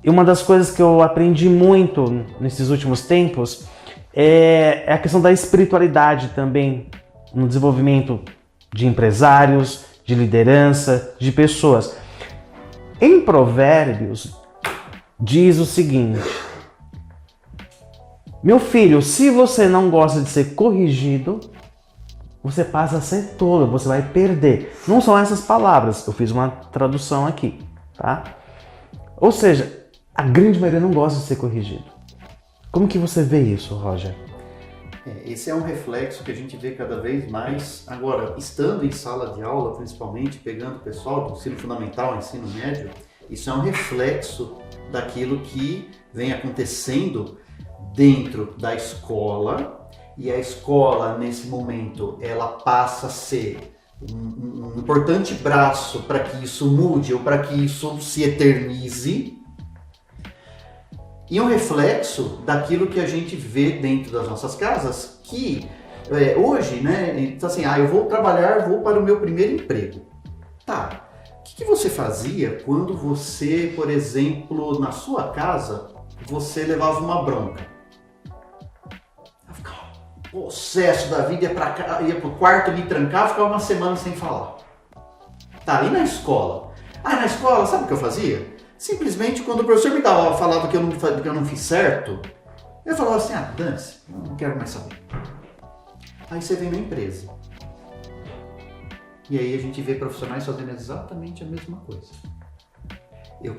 S1: E uma das coisas que eu aprendi muito nesses últimos tempos é a questão da espiritualidade também no desenvolvimento de empresários, de liderança, de pessoas. Em Provérbios diz o seguinte: meu filho, se você não gosta de ser corrigido, você passa a ser tolo, você vai perder. Não são essas palavras, eu fiz uma tradução aqui, tá? Ou seja, a grande maioria não gosta de ser corrigido. Como que você vê isso, Roger?
S2: Esse é um reflexo que a gente vê cada vez mais. Agora, estando em sala de aula, principalmente, pegando o pessoal do ensino fundamental, ensino médio, isso é um reflexo daquilo que vem acontecendo dentro da escola, e a escola, nesse momento, ela passa a ser um importante braço para que isso mude ou para que isso se eternize, e um reflexo daquilo que a gente vê dentro das nossas casas, que hoje, né, então assim, eu vou trabalhar, vou para o meu primeiro emprego. Tá, o que você fazia quando você, por exemplo, na sua casa, você levava uma bronca? Ficava um possesso da vida, ia pro quarto, me trancava, ficava uma semana sem falar. Tá, e na escola? Na escola, sabe o que eu fazia? Simplesmente, quando o professor falava que eu não fiz certo, eu falava assim, dane-se, não quero mais saber. Aí você vem na empresa. E aí a gente vê profissionais fazendo exatamente a mesma coisa. Eu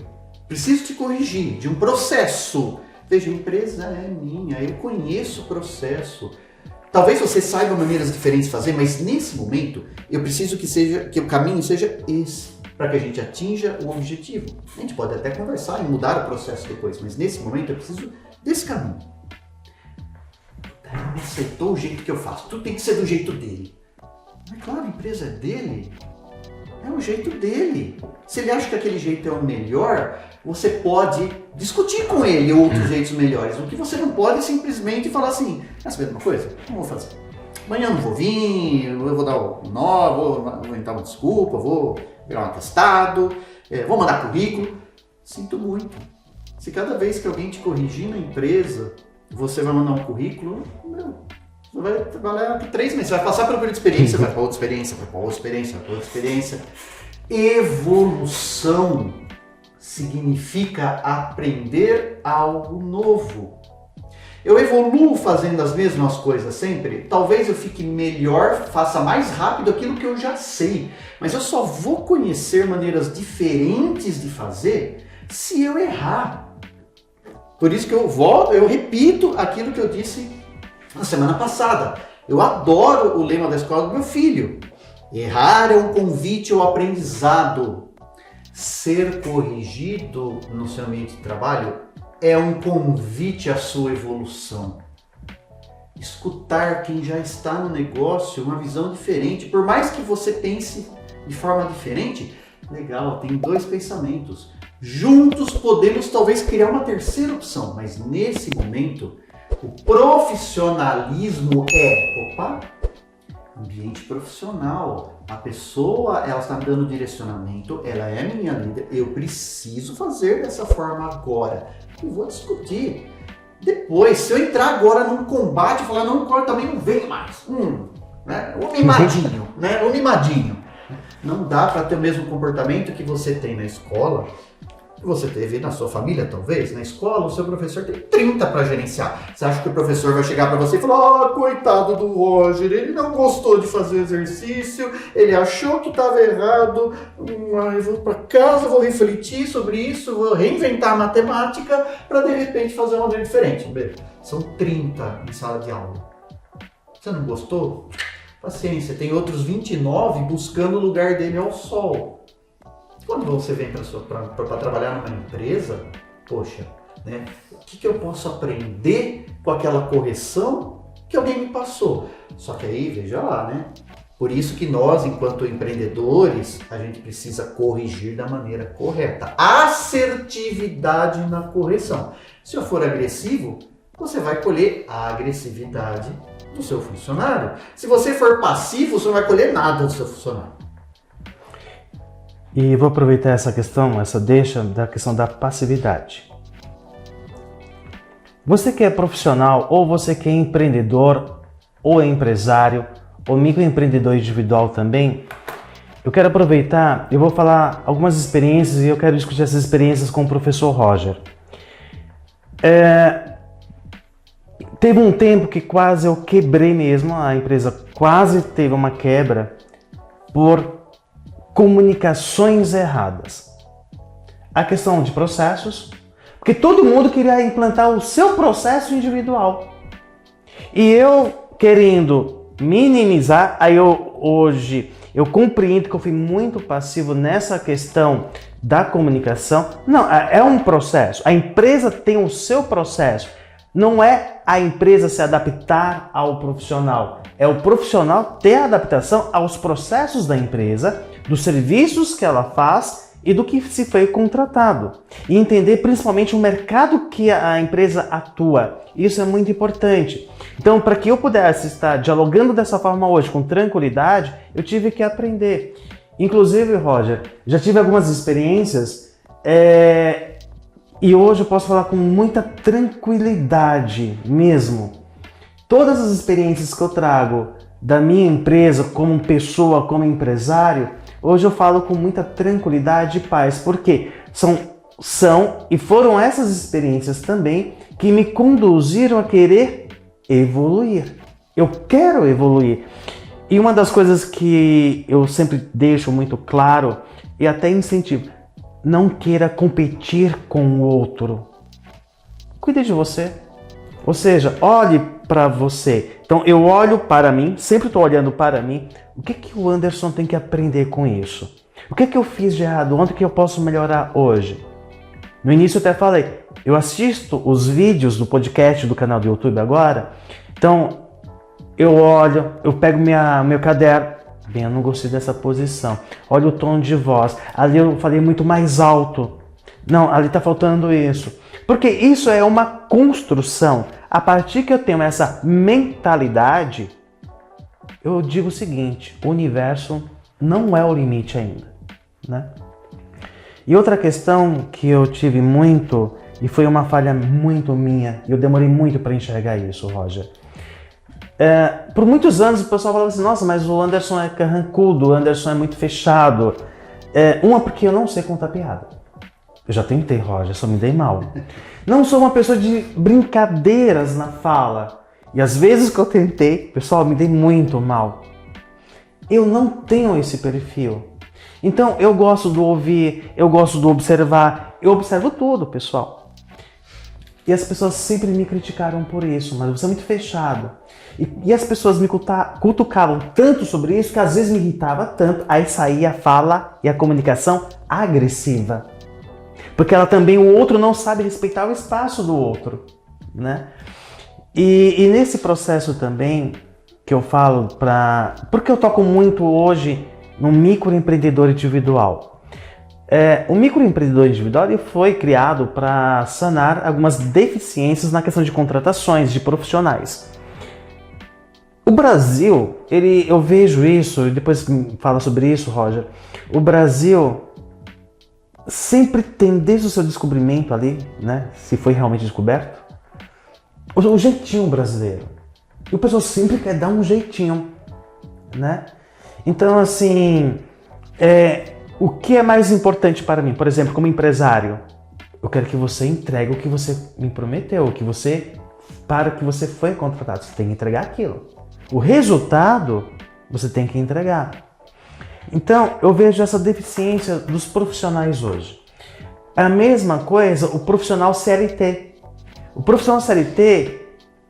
S2: preciso te corrigir de um processo. Veja, a empresa é minha, eu conheço o processo. Talvez você saiba maneiras diferentes de fazer, mas nesse momento eu preciso que o caminho seja esse, para que a gente atinja o objetivo. A gente pode até conversar e mudar o processo depois, mas nesse momento eu preciso desse caminho. Ele não aceitou o jeito que eu faço, tudo tem que ser do jeito dele. Mas claro, a empresa é dele, é o jeito dele. Se ele acha que aquele jeito é o melhor, você pode discutir com ele outros jeitos melhores. O que você não pode é simplesmente falar assim, essa mesma coisa, não vou fazer. Amanhã não vou vir, eu vou dar um nó, vou inventar uma desculpa, vou pegar um atestado, vou mandar currículo. Sinto muito. Se cada vez que alguém te corrigir na empresa, você vai mandar um currículo, você vai trabalhar 3 meses, você vai passar pelo período de experiência, vai para outra experiência, vai para outra experiência, vai para outra experiência. Evolução significa aprender algo novo. Eu evoluo fazendo as mesmas coisas sempre, talvez eu fique melhor, faça mais rápido aquilo que eu já sei, mas eu só vou conhecer maneiras diferentes de fazer se eu errar. Por isso que eu repito aquilo que eu disse na semana passada. Eu adoro o lema da escola do meu filho. Errar é um convite ao aprendizado. Ser corrigido no seu ambiente de trabalho é um convite à sua evolução. Escutar quem já está no negócio, uma visão diferente, por mais que você pense de forma diferente, legal, tem 2 pensamentos. Juntos podemos talvez criar uma terceira opção, mas nesse momento o profissionalismo ambiente profissional. A pessoa, ela está me dando direcionamento, ela é minha líder, eu preciso fazer dessa forma agora. Eu vou discutir. Depois, se eu entrar agora num combate e falar, não, agora também não venho mais. Né? O mimadinho, né? O mimadinho. Não dá para ter o mesmo comportamento que você tem na escola, que você teve na sua família, talvez. Na escola, o seu professor tem 30 para gerenciar. Você acha que o professor vai chegar para você e falar, coitado do Roger, ele não gostou de fazer exercício, ele achou que estava errado, eu vou para casa, vou refletir sobre isso, vou reinventar a matemática para de repente fazer uma coisa diferente. São 30 em sala de aula. Você não gostou? Paciência, tem outros 29 buscando o lugar dele ao sol. Quando você vem para trabalhar numa empresa, poxa, né, o que eu posso aprender com aquela correção que alguém me passou? Só que aí, veja lá, né? Por isso que nós, enquanto empreendedores, a gente precisa corrigir da maneira correta. Assertividade na correção. Se eu for agressivo, você vai colher a agressividade do seu funcionário. Se você for passivo, você não vai colher nada do seu funcionário.
S1: E vou aproveitar essa deixa da questão da passividade. Você que é profissional, ou você que é empreendedor, ou empresário, ou microempreendedor individual também, eu quero aproveitar, eu vou falar algumas experiências e eu quero discutir essas experiências com o professor Roger. Teve um tempo que quase eu quebrei mesmo, a empresa quase teve uma quebra por comunicações erradas. A questão de processos, porque todo mundo queria implantar o seu processo individual. E eu querendo minimizar, hoje eu compreendo que eu fui muito passivo nessa questão da comunicação. Não, é um processo. A empresa tem o seu processo. Não é a empresa se adaptar ao profissional. É o profissional ter a adaptação aos processos da empresa, dos serviços que ela faz e do que se foi contratado. E entender principalmente o mercado que a empresa atua. Isso é muito importante. Então, para que eu pudesse estar dialogando dessa forma hoje com tranquilidade, eu tive que aprender. Inclusive, Roger, já tive algumas experiências e hoje eu posso falar com muita tranquilidade mesmo. Todas as experiências que eu trago da minha empresa como pessoa, como empresário, hoje eu falo com muita tranquilidade e paz, porque são são e foram essas experiências também que me conduziram a querer evoluir. Eu quero evoluir. E uma das coisas que eu sempre deixo muito claro e até incentivo, não queira competir com o outro. Cuide de você. Ou seja, olhe para você. Então eu olho para mim, sempre estou olhando para mim. O que o Anderson tem que aprender com isso? O que eu fiz de errado? Onde que eu posso melhorar hoje? No início eu até falei, eu assisto os vídeos do podcast do canal do YouTube agora, então eu olho, eu pego meu caderno, bem, eu não gostei dessa posição, olha o tom de voz, ali eu falei muito mais alto, não, ali está faltando isso, porque isso é uma construção. A partir que eu tenho essa mentalidade, eu digo o seguinte, o universo não é o limite ainda, né? E outra questão que eu tive muito, e foi uma falha muito minha, e eu demorei muito para enxergar isso, Roger. Por muitos anos o pessoal falava assim, nossa, mas o Anderson é carrancudo, o Anderson é muito fechado. Porque eu não sei contar piada. Eu já tentei, Roger, só me dei mal. Não sou uma pessoa de brincadeiras na fala. E às vezes que eu tentei, pessoal, me dei muito mal. Eu não tenho esse perfil. Então eu gosto do ouvir, eu gosto do observar, eu observo tudo, pessoal. E as pessoas sempre me criticaram por isso, mas você é muito fechado. E as pessoas me cutucavam tanto sobre isso que às vezes me irritava tanto, aí saía a fala e a comunicação agressiva. Porque o outro não sabe respeitar o espaço do outro, né? E nesse processo também que eu falo porque eu toco muito hoje no microempreendedor individual. O microempreendedor individual ele foi criado para sanar algumas deficiências na questão de contratações de profissionais. O Brasil, eu vejo isso, e depois fala sobre isso, Roger, o Brasil sempre tem, desde o seu descobrimento ali, né, se foi realmente descoberto, o jeitinho brasileiro. E o pessoal sempre quer dar um jeitinho, né? Então, assim, o que é mais importante para mim? Por exemplo, como empresário, eu quero que você entregue o que você me prometeu, para que você foi contratado. Você tem que entregar aquilo. O resultado, você tem que entregar. Então, eu vejo essa deficiência dos profissionais hoje. A mesma coisa, o profissional CLT. O profissional CLT,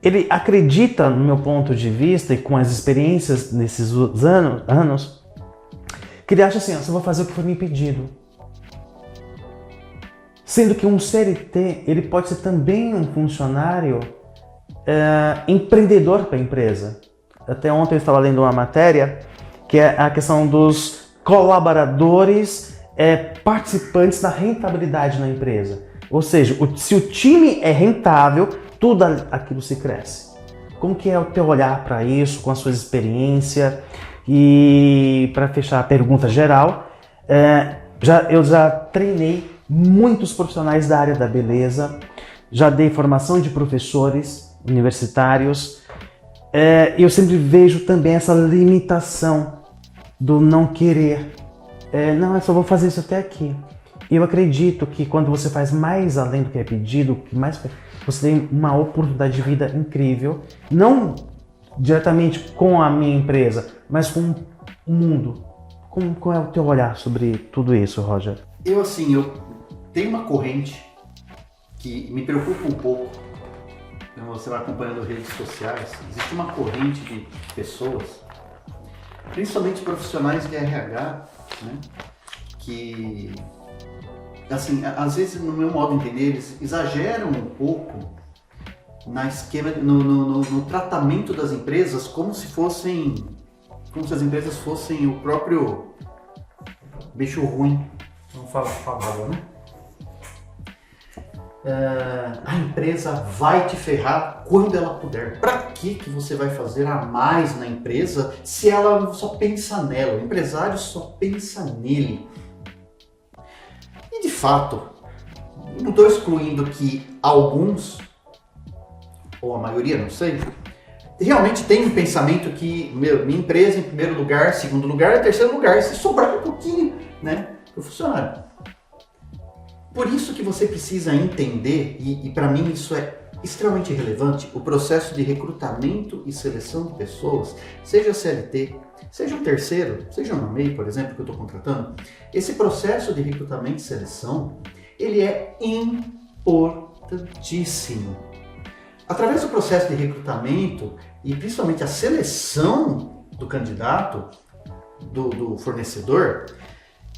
S1: ele acredita, no meu ponto de vista, e com as experiências nesses anos, que ele acha assim, eu só vou fazer o que for me pedido. Sendo que um CLT, ele pode ser também um funcionário empreendedor para a empresa. Até ontem eu estava lendo uma matéria que é a questão dos colaboradores participantes da rentabilidade na empresa. Ou seja, se o time é rentável, tudo aquilo se cresce. Como que é o teu olhar para isso, com a sua experiência? E para fechar a pergunta geral, eu já treinei muitos profissionais da área da beleza, já dei formação de professores universitários, e eu sempre vejo também essa limitação do não querer. Não, eu só vou fazer isso até aqui. E eu acredito que quando você faz mais além do que é pedido, você tem uma oportunidade de vida incrível, não diretamente com a minha empresa, mas com o mundo. Qual é o teu olhar sobre tudo isso, Roger?
S2: Eu tenho uma corrente que me preocupa um pouco. Você vai acompanhando redes sociais, existe uma corrente de pessoas, principalmente profissionais de RH, né, que, assim, às vezes, no meu modo de entender, eles exageram um pouco no tratamento das empresas como se as empresas fossem o próprio bicho ruim. Vamos falar, né? A empresa vai te ferrar quando ela puder. Para que você vai fazer a mais na empresa se ela só pensa nela? O empresário só pensa nele. E de fato, não estou excluindo que alguns, ou a maioria, não sei, realmente tem um pensamento que minha empresa em primeiro lugar, segundo lugar, terceiro lugar, se sobrar um pouquinho, né, para o funcionário. Por isso que você precisa entender, e para mim isso é extremamente relevante, o processo de recrutamento e seleção de pessoas, seja CLT, seja um terceiro, seja uma MEI, por exemplo, que eu estou contratando. Esse processo de recrutamento e seleção, ele é importantíssimo. Através do processo de recrutamento e principalmente a seleção do candidato, do fornecedor,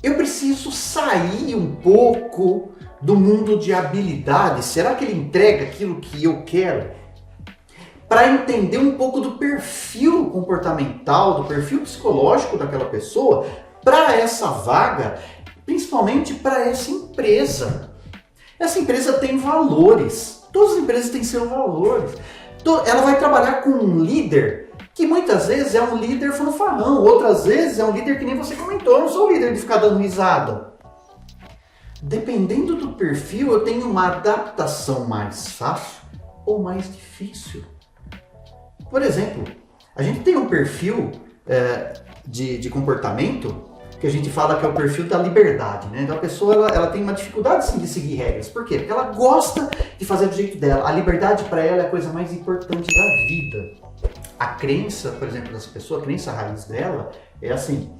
S2: eu preciso sair um pouco do mundo de habilidades. Será que ele entrega aquilo que eu quero? Para entender um pouco do perfil comportamental, do perfil psicológico daquela pessoa, para essa vaga, principalmente para essa empresa. Essa empresa tem valores. Todas as empresas têm seus valores. Ela vai trabalhar com um líder que muitas vezes é um líder fanfarrão, outras vezes é um líder que nem você comentou, eu não sou o líder de ficar dando risada. Dependendo do perfil, eu tenho uma adaptação mais fácil ou mais difícil. Por exemplo, a gente tem um perfil de comportamento que a gente fala que é o perfil da liberdade, né? Então a pessoa ela tem uma dificuldade sim, de seguir regras. Por quê? Porque ela gosta de fazer do jeito dela. A liberdade para ela é a coisa mais importante da vida. A crença, por exemplo, dessa pessoa, a crença raiz dela é assim: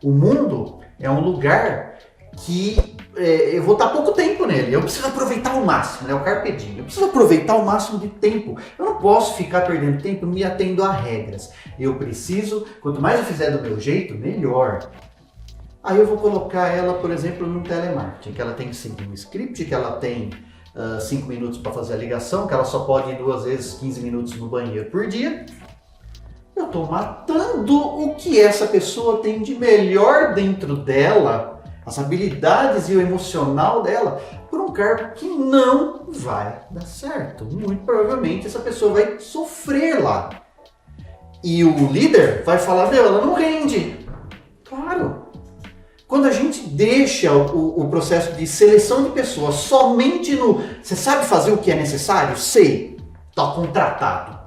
S2: o mundo é um lugar que eu vou estar pouco tempo nele, eu preciso aproveitar ao máximo, né? O carpe diem, eu preciso aproveitar o máximo de tempo, eu não posso ficar perdendo tempo me atendo a regras, eu preciso, quanto mais eu fizer do meu jeito, melhor. Aí eu vou colocar ela, por exemplo, no telemarketing, que ela tem que seguir um script, que ela tem 5 minutos para fazer a ligação, que ela só pode ir 2 vezes 15 minutos no banheiro por dia. Eu estou matando o que essa pessoa tem de melhor dentro dela, as habilidades e o emocional dela, por um cargo que não vai dar certo. Muito provavelmente essa pessoa vai sofrer lá. E o líder vai falar, ela não rende. Claro. Quando a gente deixa o processo de seleção de pessoas somente no... Você sabe fazer o que é necessário? Sei. Está contratado.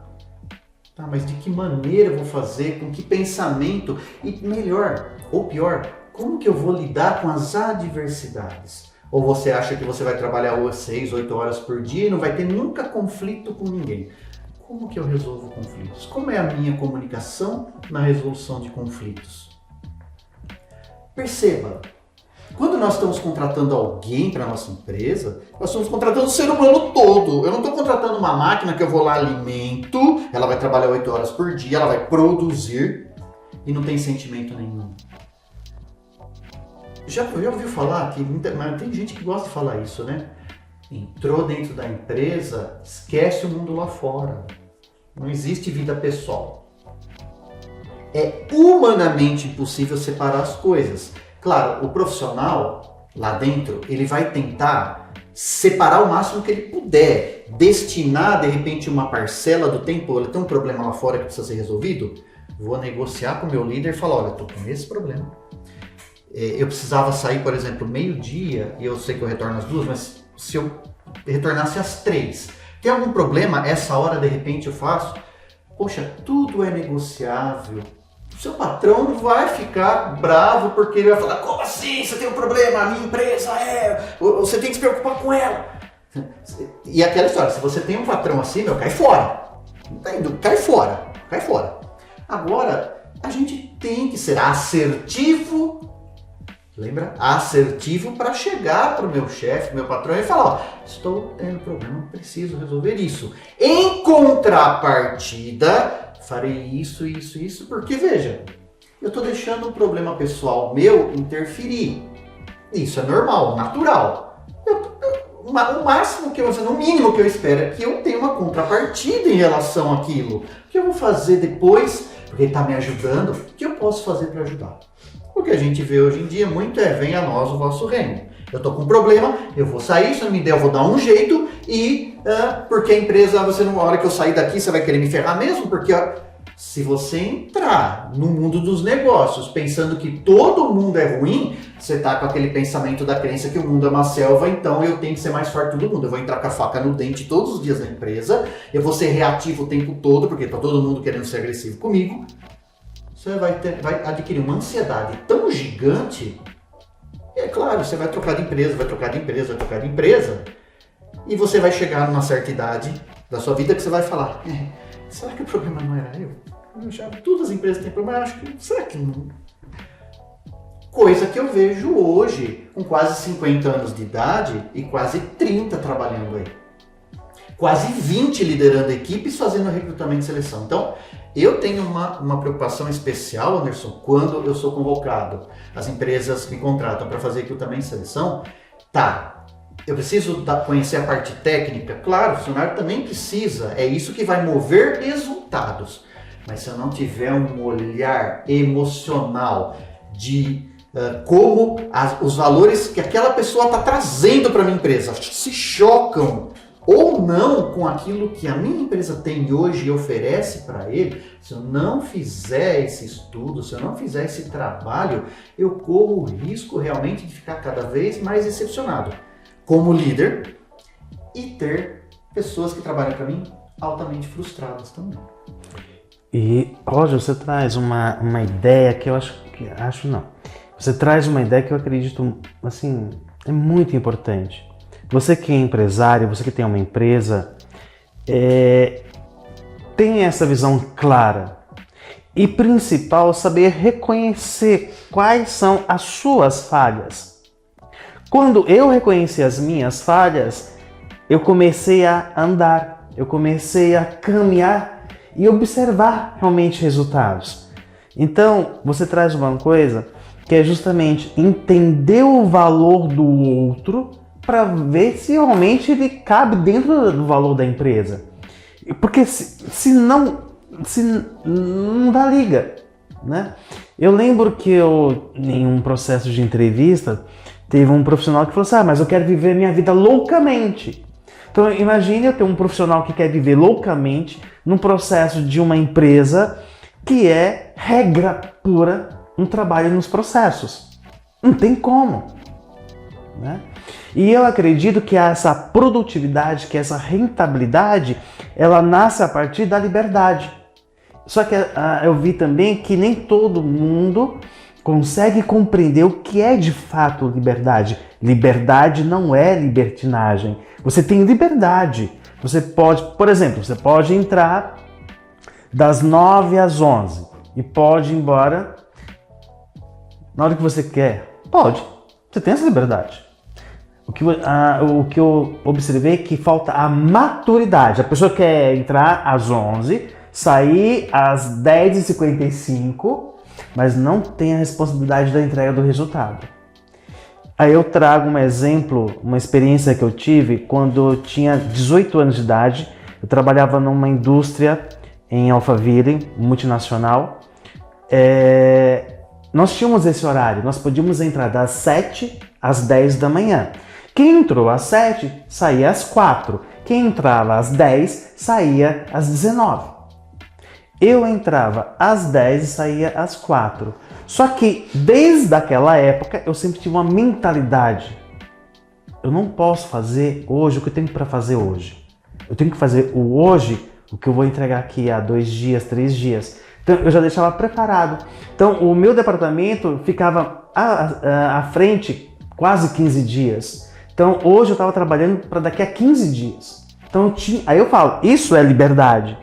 S2: Tá, mas de que maneira eu vou fazer? Com que pensamento? E melhor, ou pior, como que eu vou lidar com as adversidades? Ou você acha que você vai trabalhar 6, 8 horas por dia e não vai ter nunca conflito com ninguém? Como que eu resolvo conflitos? Como é a minha comunicação na resolução de conflitos? Perceba, quando nós estamos contratando alguém para a nossa empresa, nós estamos contratando o ser humano todo. Eu não estou contratando uma máquina que eu vou lá, alimento, ela vai trabalhar 8 horas por dia, ela vai produzir e não tem sentimento nenhum. Já ouviu falar que mas tem gente que gosta de falar isso, né? Entrou dentro da empresa, esquece o mundo lá fora. Não existe vida pessoal. É humanamente impossível separar as coisas. Claro, o profissional lá dentro, ele vai tentar separar o máximo que ele puder, destinar de repente uma parcela do tempo. Ele tem um problema lá fora que precisa ser resolvido, vou negociar com o meu líder e falar, olha, estou com esse problema. Eu precisava sair, por exemplo, meio-dia, e eu sei que eu retorno às 2, mas se eu retornasse às 3, tem algum problema? Essa hora, de repente, eu faço? Poxa, tudo é negociável. O seu patrão vai ficar bravo porque ele vai falar, como assim? Você tem um problema? A minha empresa você tem que se preocupar com ela. E aquela história, se você tem um patrão assim, cai fora. Tá indo, cai fora. Agora, a gente tem que ser assertivo. Lembra? Assertivo para chegar para o meu chefe, meu patrão e falar, estou tendo problema, preciso resolver isso. Em contrapartida, farei isso, porque veja, eu estou deixando um problema pessoal meu interferir. Isso é normal, natural. O máximo que no mínimo que eu espero é que eu tenha uma contrapartida em relação àquilo. O que eu vou fazer depois, porque ele está me ajudando, o que eu posso fazer para ajudar? O que a gente vê hoje em dia muito venha a nós o vosso reino. Eu estou com um problema, eu vou sair, se não me der eu vou dar um jeito e porque a empresa, na hora que eu sair daqui você vai querer me ferrar mesmo, porque se você entrar no mundo dos negócios pensando que todo mundo é ruim, você está com aquele pensamento da crença que o mundo é uma selva, então eu tenho que ser mais forte que todo mundo. Eu vou entrar com a faca no dente todos os dias na empresa, eu vou ser reativo o tempo todo, porque está todo mundo querendo ser agressivo comigo. Você vai adquirir uma ansiedade tão gigante E é claro, você vai trocar de empresa, vai trocar de empresa, vai trocar de empresa, e você vai chegar numa certa idade da sua vida que você vai falar, será que o problema não era eu? Todas as empresas têm problema, acho que, será que não? Coisa que eu vejo hoje, com quase 50 anos de idade e quase 30 trabalhando aí. Quase 20 liderando equipes, fazendo recrutamento e seleção. Então, eu tenho uma preocupação especial, Anderson, quando eu sou convocado. As empresas me contratam para fazer recrutamento e seleção. Eu preciso conhecer a parte técnica? Claro, o funcionário também precisa. É isso que vai mover resultados. Mas se eu não tiver um olhar emocional de como os valores que aquela pessoa está trazendo para a minha empresa se chocam ou não com aquilo que a minha empresa tem hoje e oferece para ele, se eu não fizer esse estudo, se eu não fizer esse trabalho, eu corro o risco realmente de ficar cada vez mais decepcionado como líder e ter pessoas que trabalham para mim altamente frustradas também.
S1: E, Roger, você traz uma ideia que eu Você traz uma ideia que eu acredito, assim, é muito importante. Você que é empresário, você que tem uma empresa, tem essa visão clara. E principal, saber reconhecer quais são as suas falhas. Quando eu reconheci as minhas falhas, eu comecei a andar, eu comecei a caminhar e observar realmente resultados. Então, você traz uma coisa que é justamente entender o valor do outro para ver se realmente ele cabe dentro do valor da empresa. Porque se não dá liga, né? Eu lembro que em um processo de entrevista, teve um profissional que falou assim, mas eu quero viver minha vida loucamente. Então imagine eu ter um profissional que quer viver loucamente num processo de uma empresa que é regra pura um trabalho nos processos. Não tem como, né? E eu acredito que essa produtividade, que essa rentabilidade, ela nasce a partir da liberdade. Só que eu vi também que nem todo mundo consegue compreender o que é de fato liberdade. Liberdade não é libertinagem. Você tem liberdade. Você pode, por exemplo, você pode entrar das 9 às 11 e pode ir embora na hora que você quer. Pode. Você tem essa liberdade. O que eu observei é que falta a maturidade. A pessoa quer entrar às 11, sair às 10h55, mas não tem a responsabilidade da entrega do resultado. Aí eu trago um exemplo, uma experiência que eu tive quando eu tinha 18 anos de idade. Eu trabalhava numa indústria em Alphaville, multinacional. Nós tínhamos esse horário, nós podíamos entrar das 7 às 10 da manhã. Quem entrou às 7, saía às 4. Quem entrava às 10, saía às 19. Eu entrava às 10 e saía às 4. Só que desde aquela época eu sempre tive uma mentalidade. Eu não posso fazer hoje o que eu tenho para fazer hoje. Eu tenho que fazer o hoje, o que eu vou entregar aqui há 2 dias, 3 dias. Então eu já deixava preparado. Então o meu departamento ficava à frente quase 15 dias. Então hoje eu estava trabalhando para daqui a 15 dias. Então aí eu falo, isso é liberdade.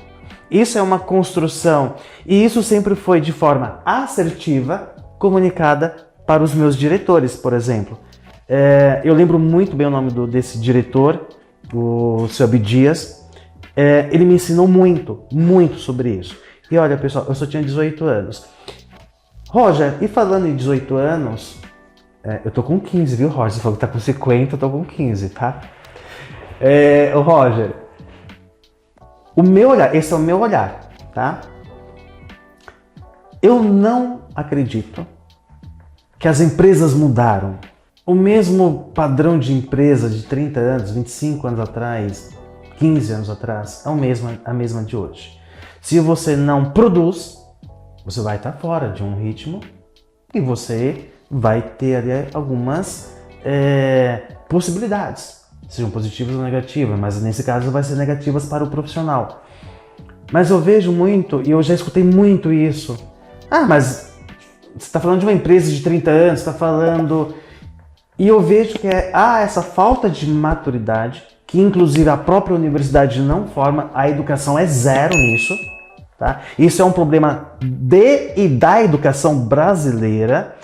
S1: Isso é uma construção. E isso sempre foi de forma assertiva, comunicada para os meus diretores, por exemplo. Eu lembro muito bem o nome desse diretor, o Sr. Abdias. Ele me ensinou muito, muito sobre isso. E olha, pessoal, eu só tinha 18 anos. Roger, e falando em 18 anos, eu tô com 15, viu, Roger? Você falou que tá com 50, eu tô com 15, tá? Roger, o meu olhar, esse é o meu olhar, tá? Eu não acredito que as empresas mudaram. O mesmo padrão de empresa de 30 anos, 25 anos atrás, 15 anos atrás, é a mesma de hoje. Se você não produz, você vai estar fora de um ritmo e você vai ter ali algumas possibilidades, sejam positivas ou negativas, mas nesse caso vai ser negativas para o profissional. Mas eu vejo muito, e eu já escutei muito isso, mas você está falando de uma empresa de 30 anos, você está falando... E eu vejo que há essa falta de maturidade, que inclusive a própria universidade não forma, a educação é zero nisso. Tá? Isso é um problema da educação brasileira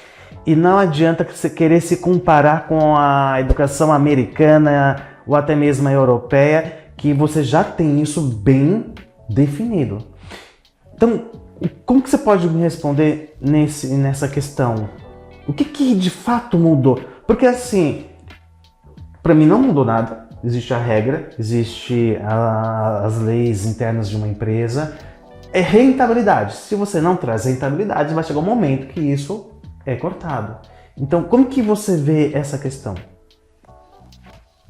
S1: e não adianta você querer se comparar com a educação americana ou até mesmo a europeia, que você já tem isso bem definido. Então, como que você pode me responder nessa questão? O que de fato mudou? Porque assim, para mim não mudou nada. Existe a regra, existe as leis internas de uma empresa. É rentabilidade. Se você não traz rentabilidade, vai chegar um momento que isso é cortado. Então, como que você vê essa questão?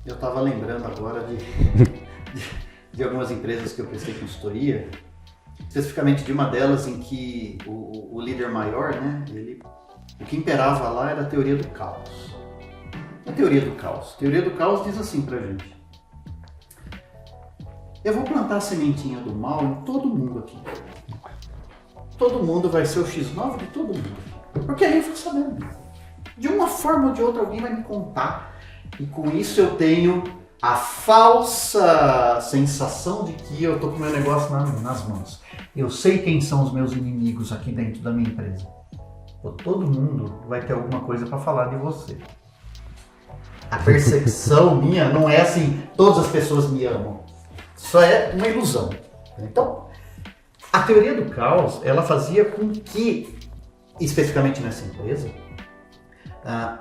S2: Eu estava lembrando agora de algumas empresas que eu prestei consultoria, especificamente de uma delas em que o líder maior, né, o que imperava lá era a teoria do caos. A teoria do caos. A teoria do caos diz assim pra gente: eu vou plantar a sementinha do mal em todo mundo aqui. Todo mundo vai ser o X9 de todo mundo. Porque aí eu fico sabendo. De uma forma ou de outra alguém vai me contar. E com isso eu tenho a falsa sensação de que eu tô com o meu negócio nas mãos. Eu sei quem são os meus inimigos aqui dentro da minha empresa. Todo mundo vai ter alguma coisa para falar de você. A percepção minha não é assim, todas as pessoas me amam. Isso é uma ilusão. Então, a teoria do caos, ela fazia com que, especificamente nessa empresa,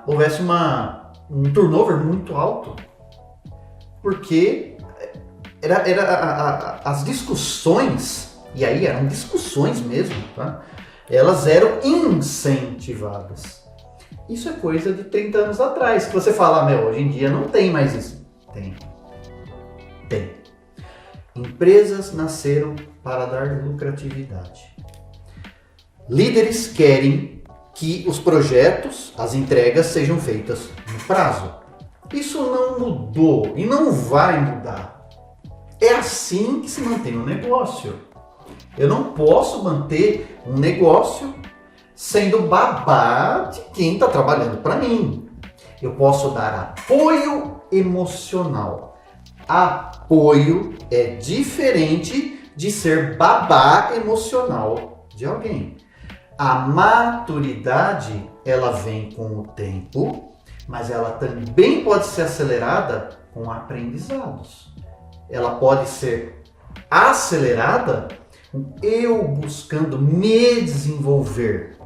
S2: houvesse um turnover muito alto, porque as discussões, e aí eram discussões mesmo, tá? Elas eram incentivadas. Isso é coisa de 30 anos atrás, que você fala, hoje em dia não tem mais isso. Tem. Empresas nasceram para dar lucratividade. Líderes querem que os projetos, as entregas sejam feitas no prazo. Isso não mudou e não vai mudar. É assim que se mantém um negócio. Eu não posso manter um negócio sendo babá de quem está trabalhando para mim. Eu posso dar apoio emocional. Apoio é diferente de ser babá emocional de alguém. A maturidade, ela vem com o tempo, mas ela também pode ser acelerada com aprendizados. Ela pode ser acelerada com eu buscando me desenvolver.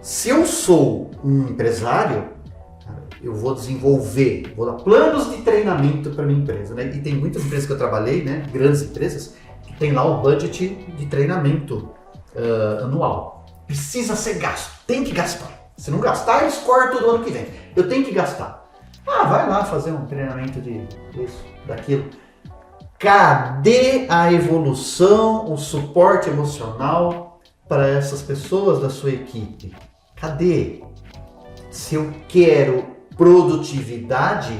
S2: Se eu sou um empresário, eu vou desenvolver, vou dar planos de treinamento para minha empresa, né? E tem muitas empresas que eu trabalhei, né? Grandes empresas, que tem lá o budget de treinamento anual. Precisa ser gasto, tem que gastar. Se não gastar, eles cortam do ano que vem. Eu tenho que gastar. Vai lá fazer um treinamento de isso, daquilo. Cadê a evolução, o suporte emocional para essas pessoas da sua equipe? Cadê? Se eu quero produtividade,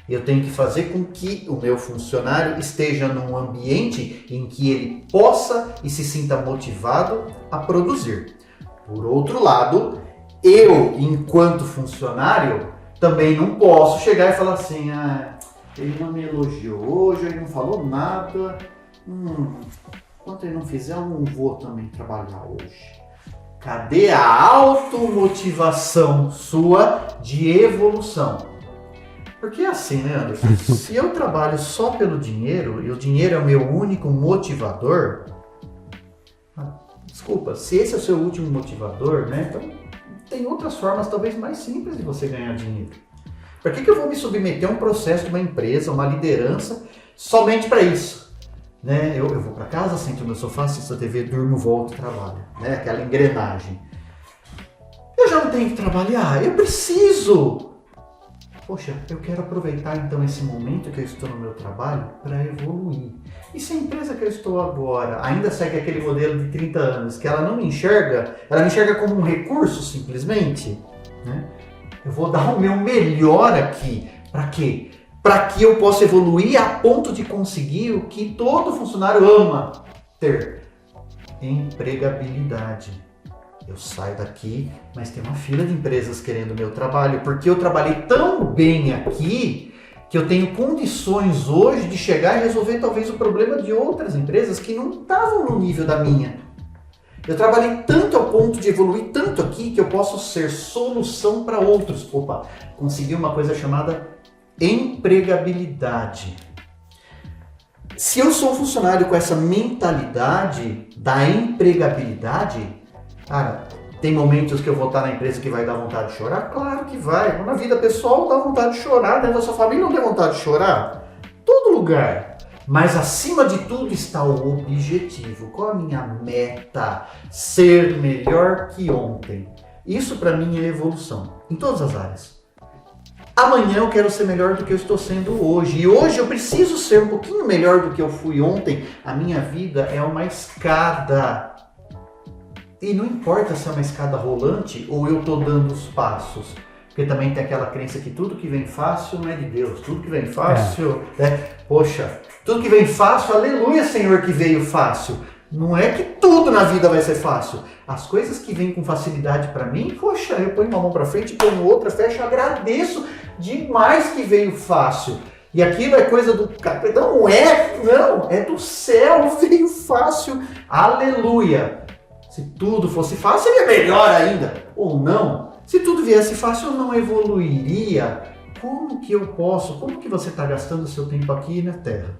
S2: eu tenho que fazer com que o meu funcionário esteja num ambiente em que ele possa e se sinta motivado a produzir. Por outro lado, eu, enquanto funcionário, também não posso chegar e falar assim, ele não me elogiou hoje, ele não falou nada, enquanto ele não fizer, eu não vou também trabalhar hoje. Cadê a automotivação sua de evolução? Porque é assim, né, Anderson? Se eu trabalho só pelo dinheiro, e o dinheiro é o meu único motivador, desculpa, se esse é o seu último motivador, né, então tem outras formas talvez mais simples de você ganhar dinheiro. Por que eu vou me submeter a um processo de uma empresa, uma liderança, somente para isso? Né? Eu vou para casa, sento no meu sofá, assisto a TV, durmo, volto e trabalho. Né? Aquela engrenagem. Eu já não tenho que trabalhar, eu preciso. Poxa, eu quero aproveitar então esse momento que eu estou no meu trabalho para evoluir. E se a empresa que eu estou agora ainda segue aquele modelo de 30 anos, que ela não me enxerga, ela me enxerga como um recurso simplesmente, né? Eu vou dar o meu melhor aqui. Para quê? Para que eu possa evoluir a ponto de conseguir o que todo funcionário ama ter: empregabilidade. eu saio daqui, mas tem uma fila de empresas querendo o meu trabalho, porque eu trabalhei tão bem aqui que eu tenho condições hoje de chegar e resolver talvez o problema de outras empresas que não estavam no nível da minha. Eu trabalhei tanto ao ponto de evoluir tanto aqui que eu posso ser solução para outros. Opa, consegui uma coisa chamada empregabilidade. Se eu sou um funcionário com essa mentalidade da empregabilidade, cara, tem momentos que eu vou estar na empresa que vai dar vontade de chorar? Claro que vai. Na vida pessoal dá vontade de chorar, dentro da sua família não tem vontade de chorar? Todo lugar. Mas acima de tudo está o objetivo. Qual a minha meta? Ser melhor que ontem. Isso para mim é evolução, em todas as áreas. Amanhã eu quero ser melhor do que eu estou sendo hoje. E hoje eu preciso ser um pouquinho melhor do que eu fui ontem. A minha vida é uma escada. E não importa se é uma escada rolante ou eu estou dando os passos. Porque também tem aquela crença que tudo que vem fácil não é de Deus. Tudo que vem fácil, poxa, tudo que vem fácil, aleluia, Senhor, que veio fácil. Não é que tudo na vida vai ser fácil. As coisas que vêm com facilidade para mim, poxa, eu ponho uma mão para frente, ponho outra, fecho, agradeço demais que veio fácil. E aquilo é coisa do... Não, é do céu, veio fácil, aleluia. Se tudo fosse fácil, seria melhor ainda. Ou não. Se tudo viesse fácil, eu não evoluiria. Como que eu posso? Como que você está gastando o seu tempo aqui na Terra?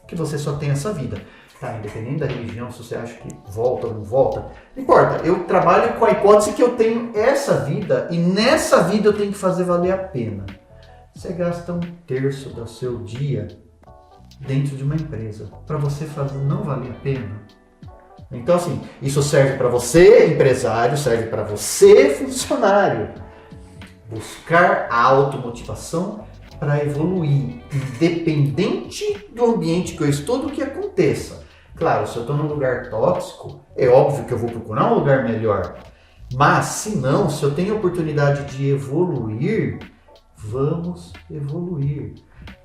S2: Que você só tem essa vida. Tá, independente da religião, se você acha que volta ou não volta, não importa. Eu trabalho com a hipótese que eu tenho essa vida e nessa vida eu tenho que fazer valer a pena. Você gasta 1/3 do seu dia dentro de uma empresa. Para você fazer não valer a pena? Então, assim, isso serve para você, empresário, serve para você, funcionário. Buscar a automotivação para evoluir, independente do ambiente que eu estou, do que aconteça. Claro, se eu estou num lugar tóxico, é óbvio que eu vou procurar um lugar melhor. Mas, se não, se eu tenho a oportunidade de evoluir, vamos evoluir.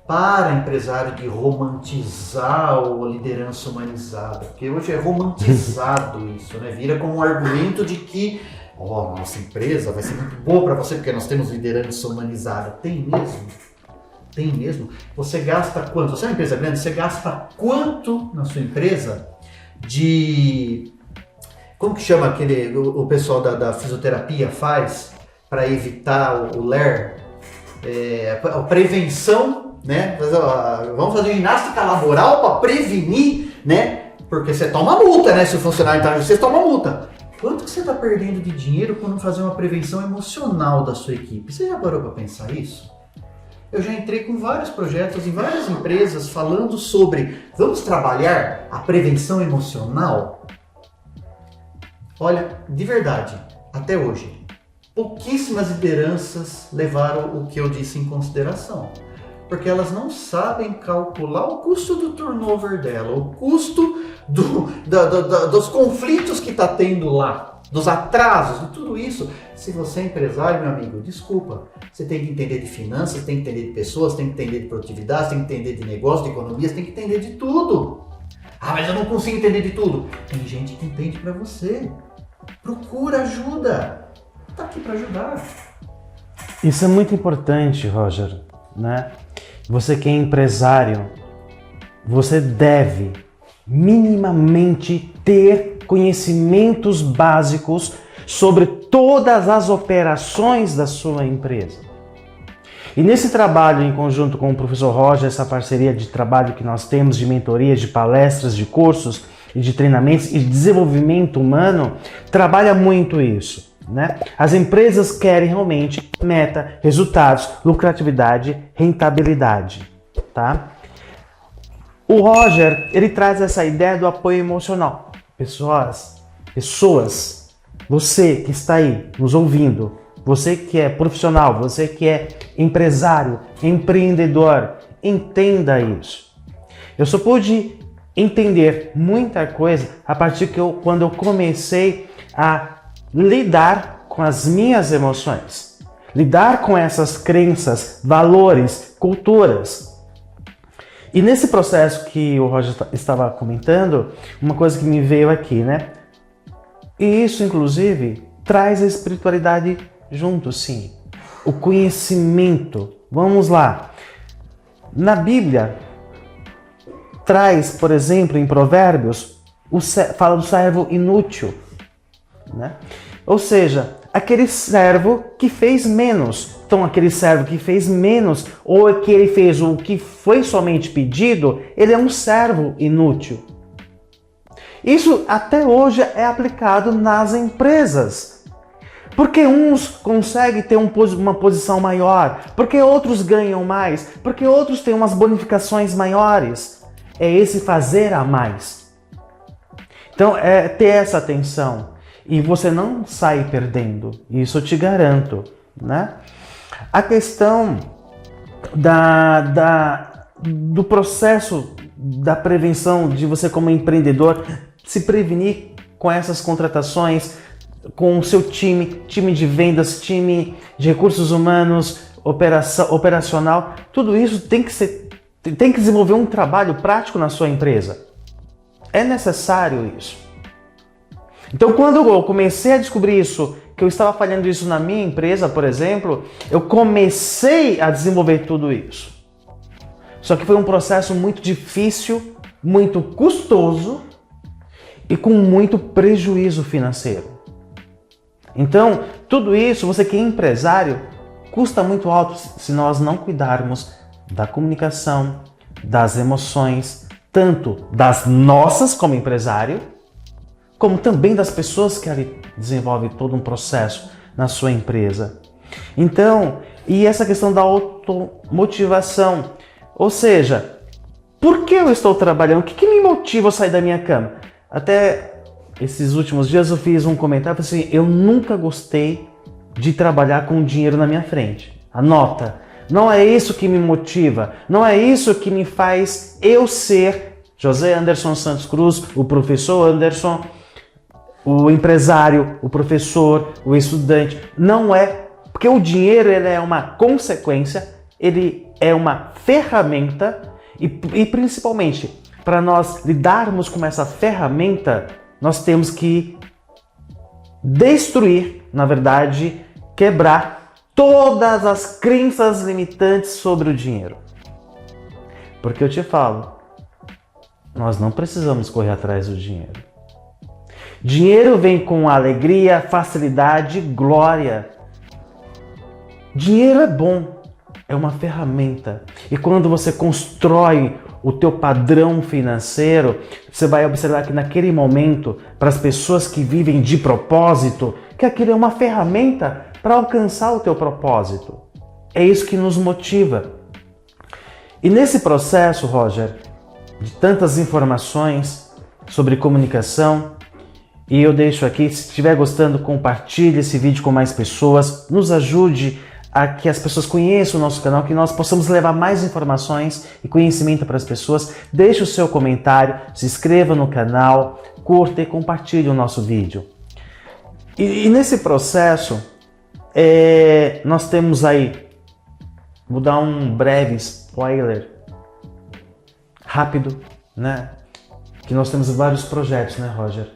S2: Para empresário de romantizar a liderança humanizada, porque hoje é romantizado isso, né? Vira como um argumento de que nossa empresa vai ser muito boa para você porque nós temos liderança humanizada. Tem mesmo? Tem mesmo? Você gasta quanto? Você é uma empresa grande, você gasta quanto na sua empresa de... Como que chama o pessoal da fisioterapia faz para evitar o LER? A prevenção, né? Vamos fazer ginástica laboral para prevenir, né? Porque você toma multa, né? Se o funcionário está, você toma multa. Quanto que você está perdendo de dinheiro por não fazer uma prevenção emocional da sua equipe? Você já parou para pensar isso? Eu já entrei com vários projetos em várias empresas falando sobre vamos trabalhar a prevenção emocional? Olha, de verdade, até hoje, pouquíssimas lideranças levaram o que eu disse em consideração. Porque elas não sabem calcular o custo do turnover dela, o custo dos conflitos que está tendo lá, dos atrasos, de tudo isso. Se você é empresário, meu amigo, desculpa, você tem que entender de finanças, tem que entender de pessoas, tem que entender de produtividade, tem que entender de negócio, de economia, tem que entender de tudo. Ah, mas eu não consigo entender de tudo. Tem gente que entende para você. Procura ajuda. Está aqui para ajudar.
S1: Isso é muito importante, Roger, né? Você que é empresário, você deve minimamente ter conhecimentos básicos sobre todas as operações da sua empresa. E nesse trabalho em conjunto com o professor Roger, essa parceria de trabalho que nós temos de mentorias, de palestras, de cursos e de treinamentos e de desenvolvimento humano, trabalha muito isso. Né? As empresas querem realmente meta, resultados, lucratividade, rentabilidade, tá? O Roger, ele traz essa ideia do apoio emocional. Pessoas, você que está aí nos ouvindo, você que é profissional, você que é empresário, empreendedor, entenda isso. Eu só pude entender muita coisa a partir quando eu comecei a lidar com as minhas emoções, lidar com essas crenças, valores, culturas. E nesse processo que o Roger estava comentando, uma coisa que me veio aqui, né? E isso, inclusive, traz a espiritualidade junto, sim. O conhecimento. Vamos lá. Na Bíblia, traz, por exemplo, em Provérbios, fala do servo inútil, né? Ou seja, aquele servo que fez menos. Então, aquele servo que fez menos, ou que ele fez o que foi somente pedido, ele é um servo inútil. Isso até hoje é aplicado nas empresas. Porque uns conseguem ter uma posição maior, porque outros ganham mais, porque outros têm umas bonificações maiores. É esse fazer a mais. Então, é ter essa atenção. E você não sai perdendo. Isso eu te garanto, né? A questão do processo da prevenção de você como empreendedor se prevenir com essas contratações, com o seu time de vendas, time de recursos humanos, operacional, tudo isso tem que desenvolver um trabalho prático na sua empresa. É necessário isso. Então, quando eu comecei a descobrir isso, que eu estava fazendo isso na minha empresa, por exemplo, eu comecei a desenvolver tudo isso. Só que foi um processo muito difícil, muito custoso e com muito prejuízo financeiro. Então, tudo isso, você que é empresário, custa muito alto se nós não cuidarmos da comunicação, das emoções, tanto das nossas como empresário, como também das pessoas que ali desenvolvem todo um processo na sua empresa. Então, e essa questão da automotivação, ou seja, por que eu estou trabalhando? O que me motiva a sair da minha cama? Até esses últimos dias eu fiz um comentário assim, eu nunca gostei de trabalhar com dinheiro na minha frente. Anota, não é isso que me motiva, não é isso que me faz eu ser José Anderson Santos Cruz, o professor Anderson, o empresário, o professor, o estudante. Não é, porque o dinheiro ele é uma consequência, ele é uma ferramenta e principalmente para nós lidarmos com essa ferramenta, nós temos que destruir, na verdade, quebrar todas as crenças limitantes sobre o dinheiro. Porque eu te falo, nós não precisamos correr atrás do dinheiro. Dinheiro vem com alegria, facilidade, glória. Dinheiro é bom, é uma ferramenta. E quando você constrói o teu padrão financeiro, você vai observar que naquele momento, para as pessoas que vivem de propósito, que aquilo é uma ferramenta para alcançar o teu propósito. É isso que nos motiva. E nesse processo, Roger, de tantas informações sobre comunicação, e eu deixo aqui, se estiver gostando, compartilhe esse vídeo com mais pessoas, nos ajude a que as pessoas conheçam o nosso canal, que nós possamos levar mais informações e conhecimento para as pessoas. Deixe o seu comentário, se inscreva no canal, curta e compartilhe o nosso vídeo. E nesse processo, nós temos aí, vou dar um breve spoiler, rápido, né? Que nós temos vários projetos, né, Roger?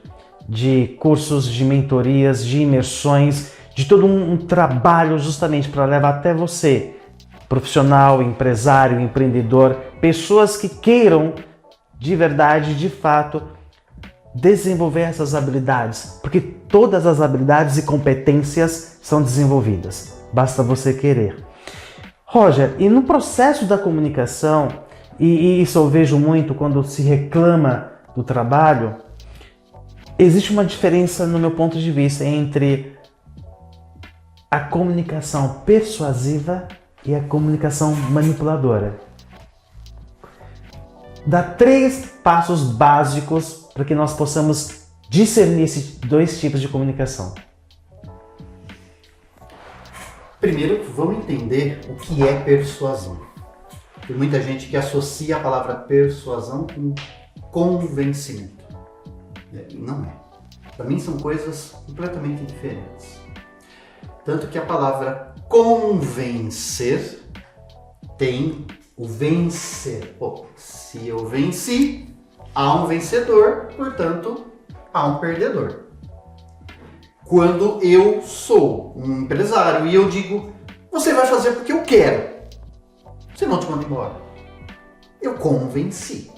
S1: De cursos, de mentorias, de imersões, de todo um trabalho justamente para levar até você, profissional, empresário, empreendedor, pessoas que queiram de verdade, de fato, desenvolver essas habilidades, porque todas as habilidades e competências são desenvolvidas, basta você querer. Roger, e no processo da comunicação, e isso eu vejo muito quando se reclama do trabalho, existe uma diferença no meu ponto de vista entre a comunicação persuasiva e a comunicação manipuladora. Dá 3 passos básicos para que nós possamos discernir esses 2 tipos de comunicação.
S2: Primeiro, vamos entender o que é persuasão. Tem muita gente que associa a palavra persuasão com convencimento. Não é. Para mim são coisas completamente diferentes. Tanto que a palavra convencer tem o vencer. Pô, se eu venci, há um vencedor, portanto, há um perdedor. quando eu sou um empresário e eu digo, você vai fazer porque eu quero, você não te manda embora. Eu convenci,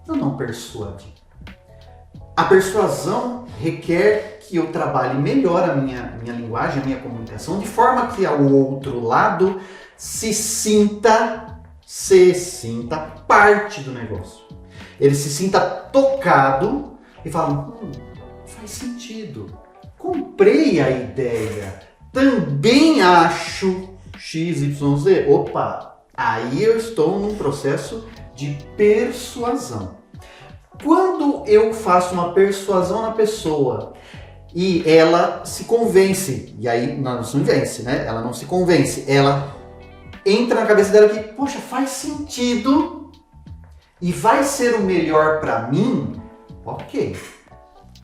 S2: eu não persuadi. A persuasão requer que eu trabalhe melhor a minha linguagem, a minha comunicação, de forma que o outro lado se sinta parte do negócio. Ele se sinta tocado e fala, faz sentido, comprei a ideia, também acho XYZ. Opa, aí eu estou num processo de persuasão. Quando eu faço uma persuasão na pessoa e ela se convence, e aí não se convence, né? Ela não se convence, ela entra na cabeça dela que, poxa, faz sentido e vai ser o melhor para mim, ok.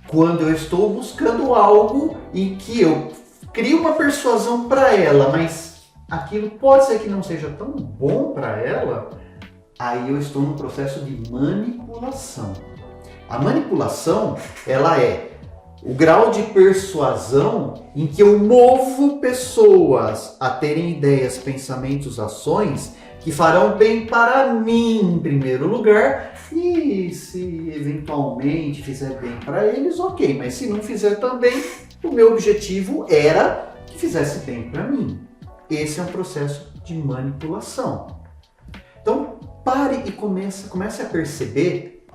S2: Quando eu estou buscando algo em que eu crio uma persuasão para ela, mas aquilo pode ser que não seja tão bom para ela, aí eu estou num processo de manipulação. A manipulação, ela é o grau de persuasão em que eu movo pessoas a terem ideias, pensamentos, ações que farão bem para mim em primeiro lugar, e se eventualmente fizer bem para eles, ok, mas se não fizer também, o meu objetivo era que fizesse bem para mim. Esse é um processo de manipulação. Então, pare e comece a perceber,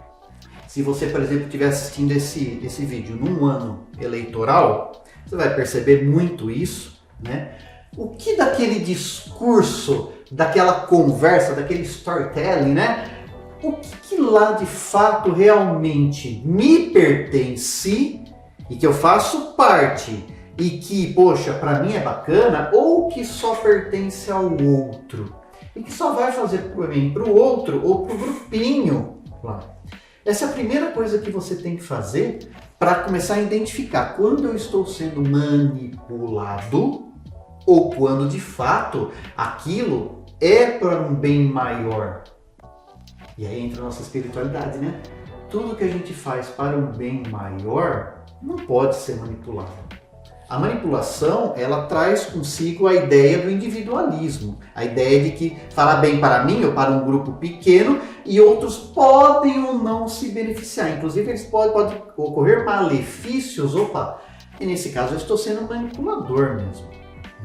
S2: se você, por exemplo, estiver assistindo esse vídeo num ano eleitoral, você vai perceber muito isso, né? O que daquele discurso, daquela conversa, daquele storytelling, né? O que lá de fato realmente me pertence e que eu faço parte e que, poxa, para mim é bacana, ou que só pertence ao outro e que só vai fazer bem para o outro ou para o grupinho lá. Essa é a primeira coisa que você tem que fazer para começar a identificar quando eu estou sendo manipulado ou quando de fato aquilo é para um bem maior. E aí entra a nossa espiritualidade, né? Tudo que a gente faz para um bem maior não pode ser manipulado. A manipulação, ela traz consigo a ideia do individualismo, a ideia de que fará bem para mim ou para um grupo pequeno e outros podem ou não se beneficiar. Inclusive, eles podem ocorrer malefícios, e nesse caso eu estou sendo manipulador mesmo.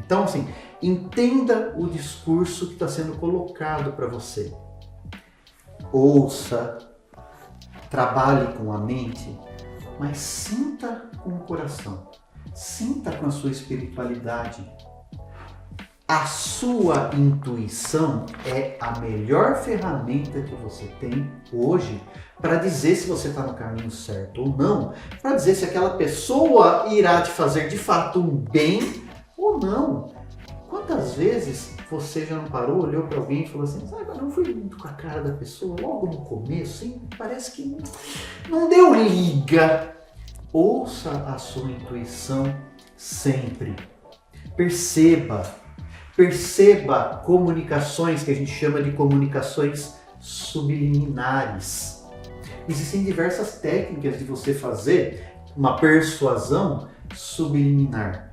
S2: Então, assim, entenda o discurso que está sendo colocado para você. Ouça, trabalhe com a mente, mas sinta com o coração. Sinta com a sua espiritualidade. A sua intuição é a melhor ferramenta que você tem hoje para dizer se você está no caminho certo ou não, para dizer se aquela pessoa irá te fazer de fato um bem ou não. Quantas vezes você já não parou, olhou para alguém e falou assim, eu não fui muito com a cara da pessoa logo no começo, hein? Parece que não deu liga. Ouça a sua intuição sempre. Perceba comunicações que a gente chama de comunicações subliminares. Existem diversas técnicas de você fazer uma persuasão subliminar.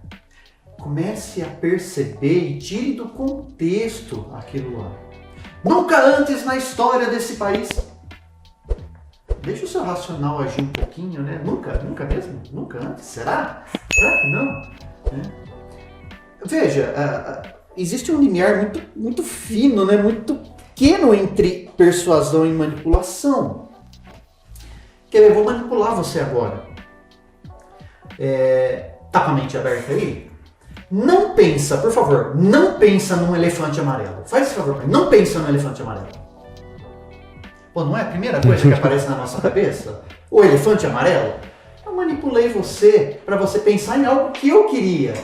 S2: Comece a perceber e tire do contexto aquilo lá. Nunca antes na história desse país. Deixa o seu racional agir um pouquinho, né? Nunca mesmo? Nunca antes? Será? Será que não? Veja, existe um limiar muito, muito fino, né? Muito pequeno entre persuasão e manipulação. Quer ver? Eu vou manipular você agora. Tá com a mente aberta aí? Não pensa, por favor, não pensa num elefante amarelo. Faz esse favor pra mim, não pensa num elefante amarelo. Pô, não é a primeira coisa que aparece na nossa cabeça? O elefante amarelo? Eu manipulei você para você pensar em algo que eu queria.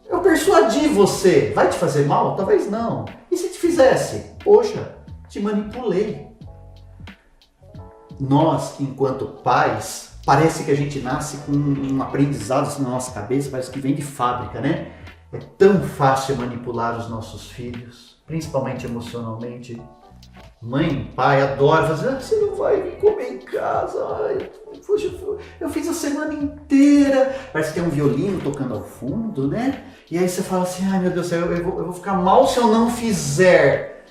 S2: Eu persuadi você. Vai te fazer mal? Talvez não. E se te fizesse? Poxa, te manipulei. Nós, enquanto pais, parece que a gente nasce com um aprendizado assim na nossa cabeça, parece que vem de fábrica, né? É tão fácil manipular os nossos filhos, principalmente emocionalmente. Mãe, pai, adora fazer, você não vai vir comer em casa, ai, poxa, eu fiz a semana inteira. Parece que tem um violino tocando ao fundo, né? E aí você fala assim, ai meu Deus do céu, eu vou ficar mal se eu não fizer.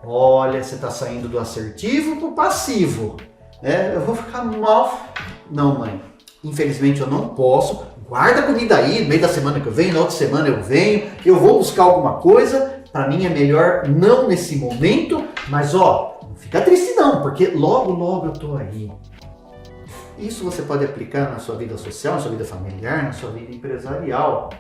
S2: Olha, você está saindo do assertivo para o passivo, né? Eu vou ficar mal. Não, mãe, infelizmente eu não posso. Guarda a comida aí, no meio da semana que eu venho, na outra semana eu venho, eu vou buscar alguma coisa. Para mim é melhor não nesse momento, mas ó, não fica triste não, porque logo, logo eu tô aí. Isso você pode aplicar na sua vida social, na sua vida familiar, na sua vida empresarial.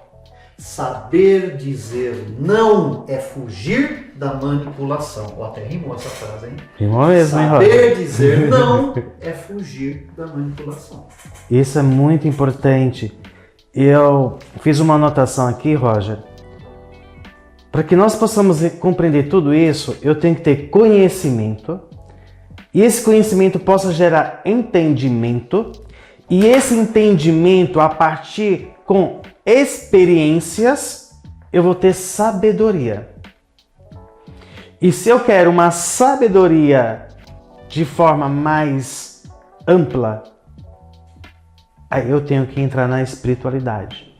S2: Saber dizer não é fugir da manipulação. Ou até rimou essa frase, hein?
S1: Rimou mesmo, hein, Roger?
S2: Saber dizer não é fugir da manipulação.
S1: Isso é muito importante. Eu fiz uma anotação aqui, Roger. Para que nós possamos compreender tudo isso, eu tenho que ter conhecimento. E esse conhecimento possa gerar entendimento. E esse entendimento, a partir com experiências, eu vou ter sabedoria. E se eu quero uma sabedoria de forma mais ampla, aí eu tenho que entrar na espiritualidade.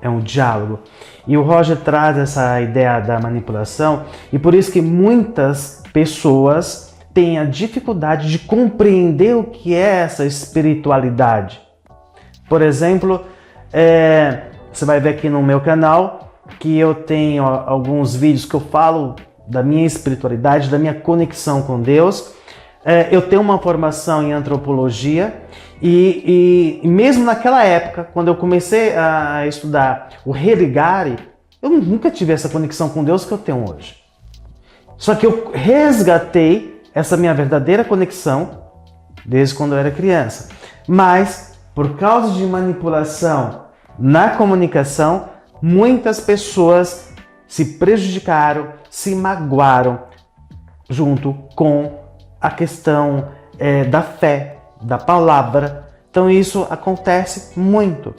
S1: É um diálogo. E o Roger traz essa ideia da manipulação, e por isso que muitas pessoas têm a dificuldade de compreender o que é essa espiritualidade. Por exemplo, você vai ver aqui no meu canal que eu tenho alguns vídeos que eu falo da minha espiritualidade, da minha conexão com Deus. Eu tenho uma formação em antropologia e mesmo naquela época, quando eu comecei a estudar o Religare, eu nunca tive essa conexão com Deus que eu tenho hoje. Só que eu resgatei essa minha verdadeira conexão desde quando eu era criança. Mas, por causa de manipulação na comunicação, muitas pessoas se prejudicaram, se magoaram junto com a questão da fé, da palavra. Então isso acontece muito.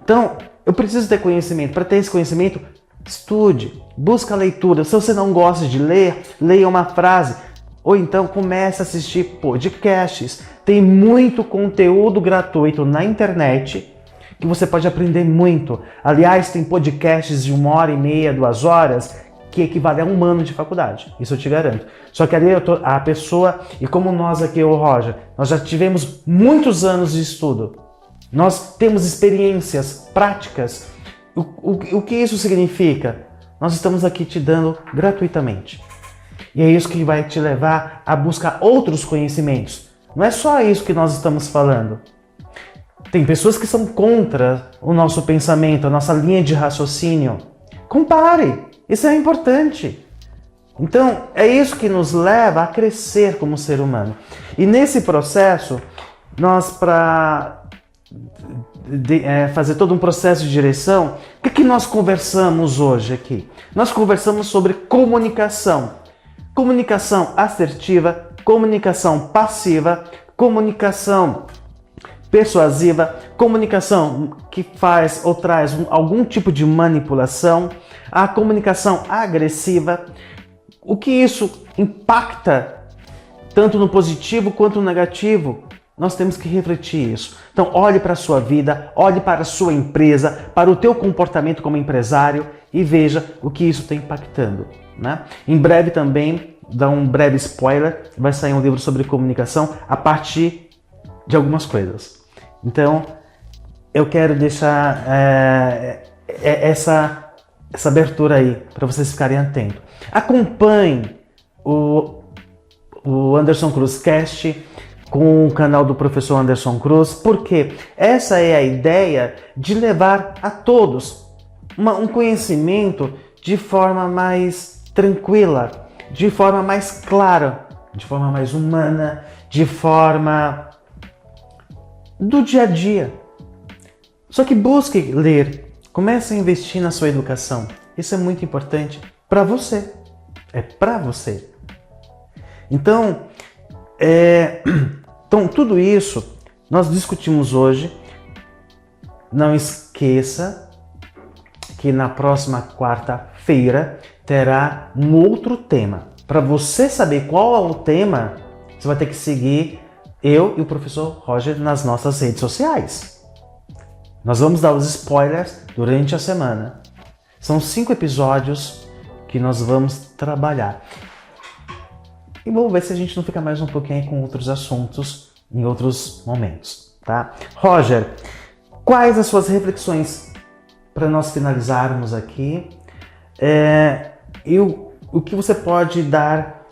S1: Então eu preciso ter conhecimento. Para ter esse conhecimento, estude, busca a leitura. Se você não gosta de ler, leia uma frase. Ou então comece a assistir podcasts. Tem muito conteúdo gratuito na internet que você pode aprender muito. Aliás, tem podcasts de 1h30, 2 horas, que equivale a 1 ano de faculdade. Isso eu te garanto. Só que ali a pessoa, e como nós aqui, o Roger, nós já tivemos muitos anos de estudo. Nós temos experiências práticas. O que isso significa? Nós estamos aqui te dando gratuitamente. E é isso que vai te levar a buscar outros conhecimentos. Não é só isso que nós estamos falando. Tem pessoas que são contra o nosso pensamento, a nossa linha de raciocínio. Compare! Isso é importante. Então, é isso que nos leva a crescer como ser humano. E nesse processo, nós, para fazer todo um processo de direção, o que nós conversamos hoje aqui? Nós conversamos sobre comunicação. Comunicação assertiva, comunicação passiva, comunicação persuasiva, comunicação que faz ou traz algum tipo de manipulação, a comunicação agressiva. O que isso impacta tanto no positivo quanto no negativo? Nós temos que refletir isso. Então olhe para a sua vida, olhe para a sua empresa, para o teu comportamento como empresário e veja o que isso está impactando, né? Em breve também, dá um breve spoiler, vai sair um livro sobre comunicação a partir de algumas coisas. Então, eu quero deixar essa abertura aí, para vocês ficarem atentos. Acompanhe o Anderson Cruz Cast com o canal do professor Anderson Cruz, porque essa é a ideia de levar a todos um conhecimento de forma mais tranquila, de forma mais clara, de forma mais humana, de forma do dia a dia. Só que busque ler, comece a investir na sua educação. Isso é muito importante para você. É para você. Então, tudo isso nós discutimos hoje. Não esqueça que na próxima quarta-feira terá um outro tema. Para você saber qual é o tema, você vai ter que seguir eu e o professor Roger nas nossas redes sociais. Nós vamos dar os spoilers durante a semana. São 5 episódios que nós vamos trabalhar. E vamos ver se a gente não fica mais um pouquinho com outros assuntos em outros momentos, tá? Roger, quais as suas reflexões para nós finalizarmos aqui? E o que você pode dar,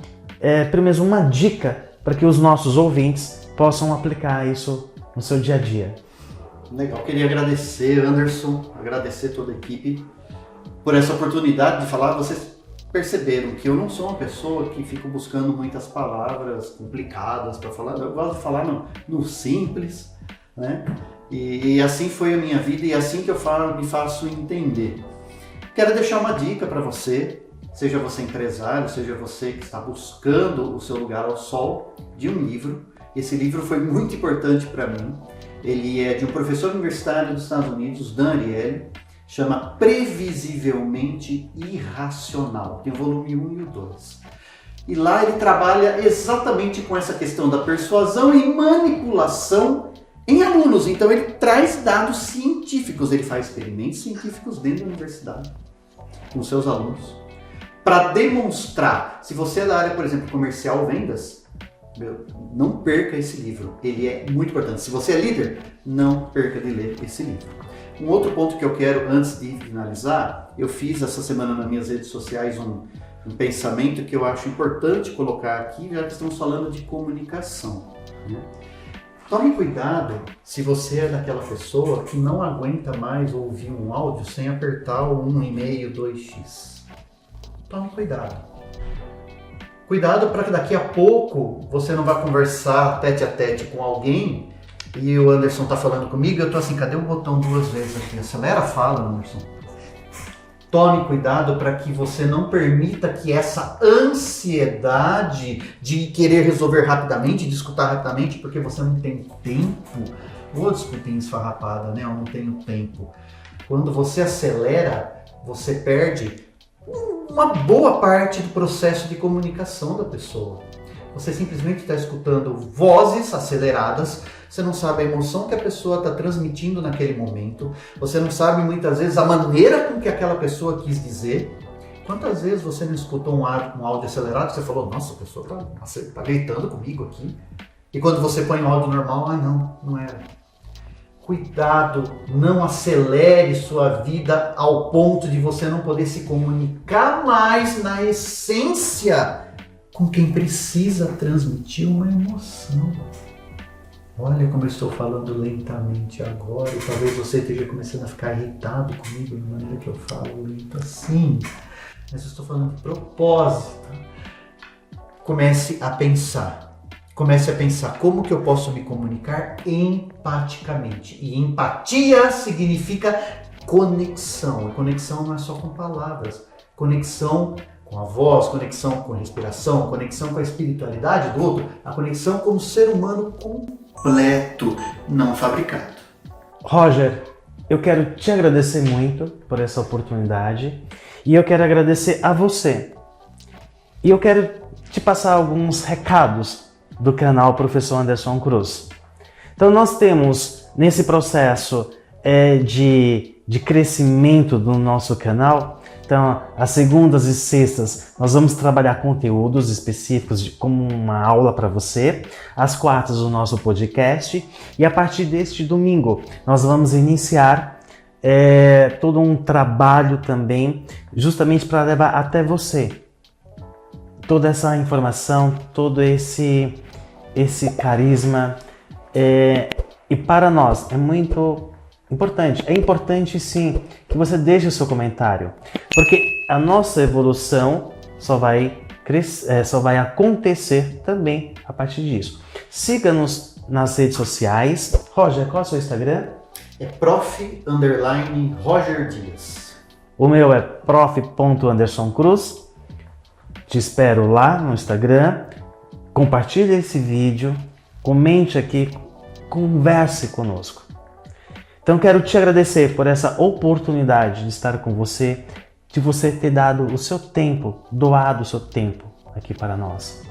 S1: primeiro, uma dica para que os nossos ouvintes possam aplicar isso no seu dia a dia?
S2: Legal, queria agradecer, Anderson, agradecer toda a equipe por essa oportunidade de falar. Vocês perceberam que eu não sou uma pessoa que fica buscando muitas palavras complicadas para falar. Eu gosto de falar no simples, né? E assim foi a minha vida e assim que eu me faço entender. Quero deixar uma dica para você, seja você empresário, seja você que está buscando o seu lugar ao sol, de um livro. Esse livro foi muito importante para mim. Ele é de um professor universitário dos Estados Unidos, Dan Ariely, chama Previsivelmente Irracional. Tem o volume 1 e o 2. E lá ele trabalha exatamente com essa questão da persuasão e manipulação em alunos. Então ele traz dados científicos, ele faz experimentos científicos dentro da universidade com seus alunos para demonstrar. Se você é da área, por exemplo, comercial ou vendas, não perca esse livro, ele é muito importante. Se você é líder, não perca de ler esse livro. Um outro ponto que eu quero, antes de finalizar, eu fiz essa semana nas minhas redes sociais um pensamento que eu acho importante colocar aqui, já que estamos falando de comunicação, né? Tome cuidado se você é daquela pessoa que não aguenta mais ouvir um áudio sem apertar o 1,5, 2x. Tome cuidado. Cuidado para que daqui a pouco você não vá conversar tete a tete com alguém e o Anderson tá falando comigo e eu tô assim, cadê o botão 2 vezes aqui? Acelera a fala, Anderson. Tome cuidado para que você não permita que essa ansiedade de querer resolver rapidamente, de escutar rapidamente, porque você não tem tempo. Vou discutir esfarrapada, né? Eu não tenho tempo. Quando você acelera, você perde uma boa parte do processo de comunicação da pessoa. Você simplesmente está escutando vozes aceleradas, você não sabe a emoção que a pessoa está transmitindo naquele momento, você não sabe muitas vezes a maneira com que aquela pessoa quis dizer. Quantas vezes você não escutou um áudio acelerado e você falou, nossa, a pessoa está gritando comigo aqui. E quando você põe um áudio normal, não era. Cuidado, não acelere sua vida ao ponto de você não poder se comunicar mais na essência com quem precisa transmitir uma emoção. Olha como eu estou falando lentamente agora, e talvez você esteja começando a ficar irritado comigo da maneira que eu falo lento assim, mas eu estou falando de propósito. Comece a pensar como que eu posso me comunicar empaticamente. E empatia significa conexão. E conexão não é só com palavras, conexão com a voz, conexão com a respiração, conexão com a espiritualidade do outro, a conexão como ser humano completo, não fabricado.
S1: Roger, eu quero te agradecer muito por essa oportunidade e eu quero agradecer a você. E eu quero te passar alguns recados do canal Professor Anderson Cruz. Então nós temos nesse processo de crescimento do nosso canal. Então, às segundas e sextas, nós vamos trabalhar conteúdos específicos como uma aula para você. Às quartas, o nosso podcast. E a partir deste domingo, nós vamos iniciar todo um trabalho também, justamente para levar até você toda essa informação, todo esse carisma. E para nós é muito importante. É importante sim que você deixe o seu comentário, porque a nossa evolução só vai acontecer também a partir disso. Siga-nos nas redes sociais. Roger, qual é o seu Instagram?
S2: É prof_Roger Dias.
S1: O meu é prof.andersoncruz. Te espero lá no Instagram. Compartilhe esse vídeo, comente aqui, converse conosco. Então quero te agradecer por essa oportunidade de estar com você, de você ter dado o seu tempo, doado o seu tempo aqui para nós.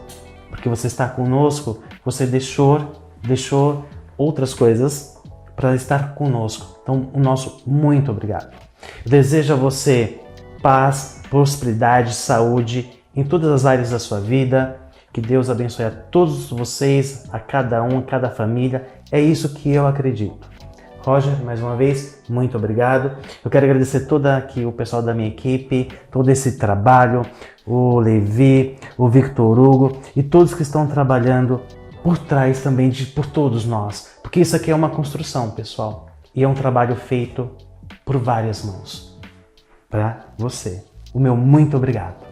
S1: Porque você está conosco, você deixou outras coisas para estar conosco. Então, o nosso muito obrigado. Eu desejo a você paz, prosperidade, saúde em todas as áreas da sua vida. Que Deus abençoe a todos vocês, a cada um, a cada família. É isso que eu acredito. Roger, mais uma vez, muito obrigado. Eu quero agradecer aqui o pessoal da minha equipe, todo esse trabalho, o Levi, o Victor Hugo e todos que estão trabalhando por trás também por todos nós. Porque isso aqui é uma construção, pessoal. E é um trabalho feito por várias mãos. Para você. O meu muito obrigado.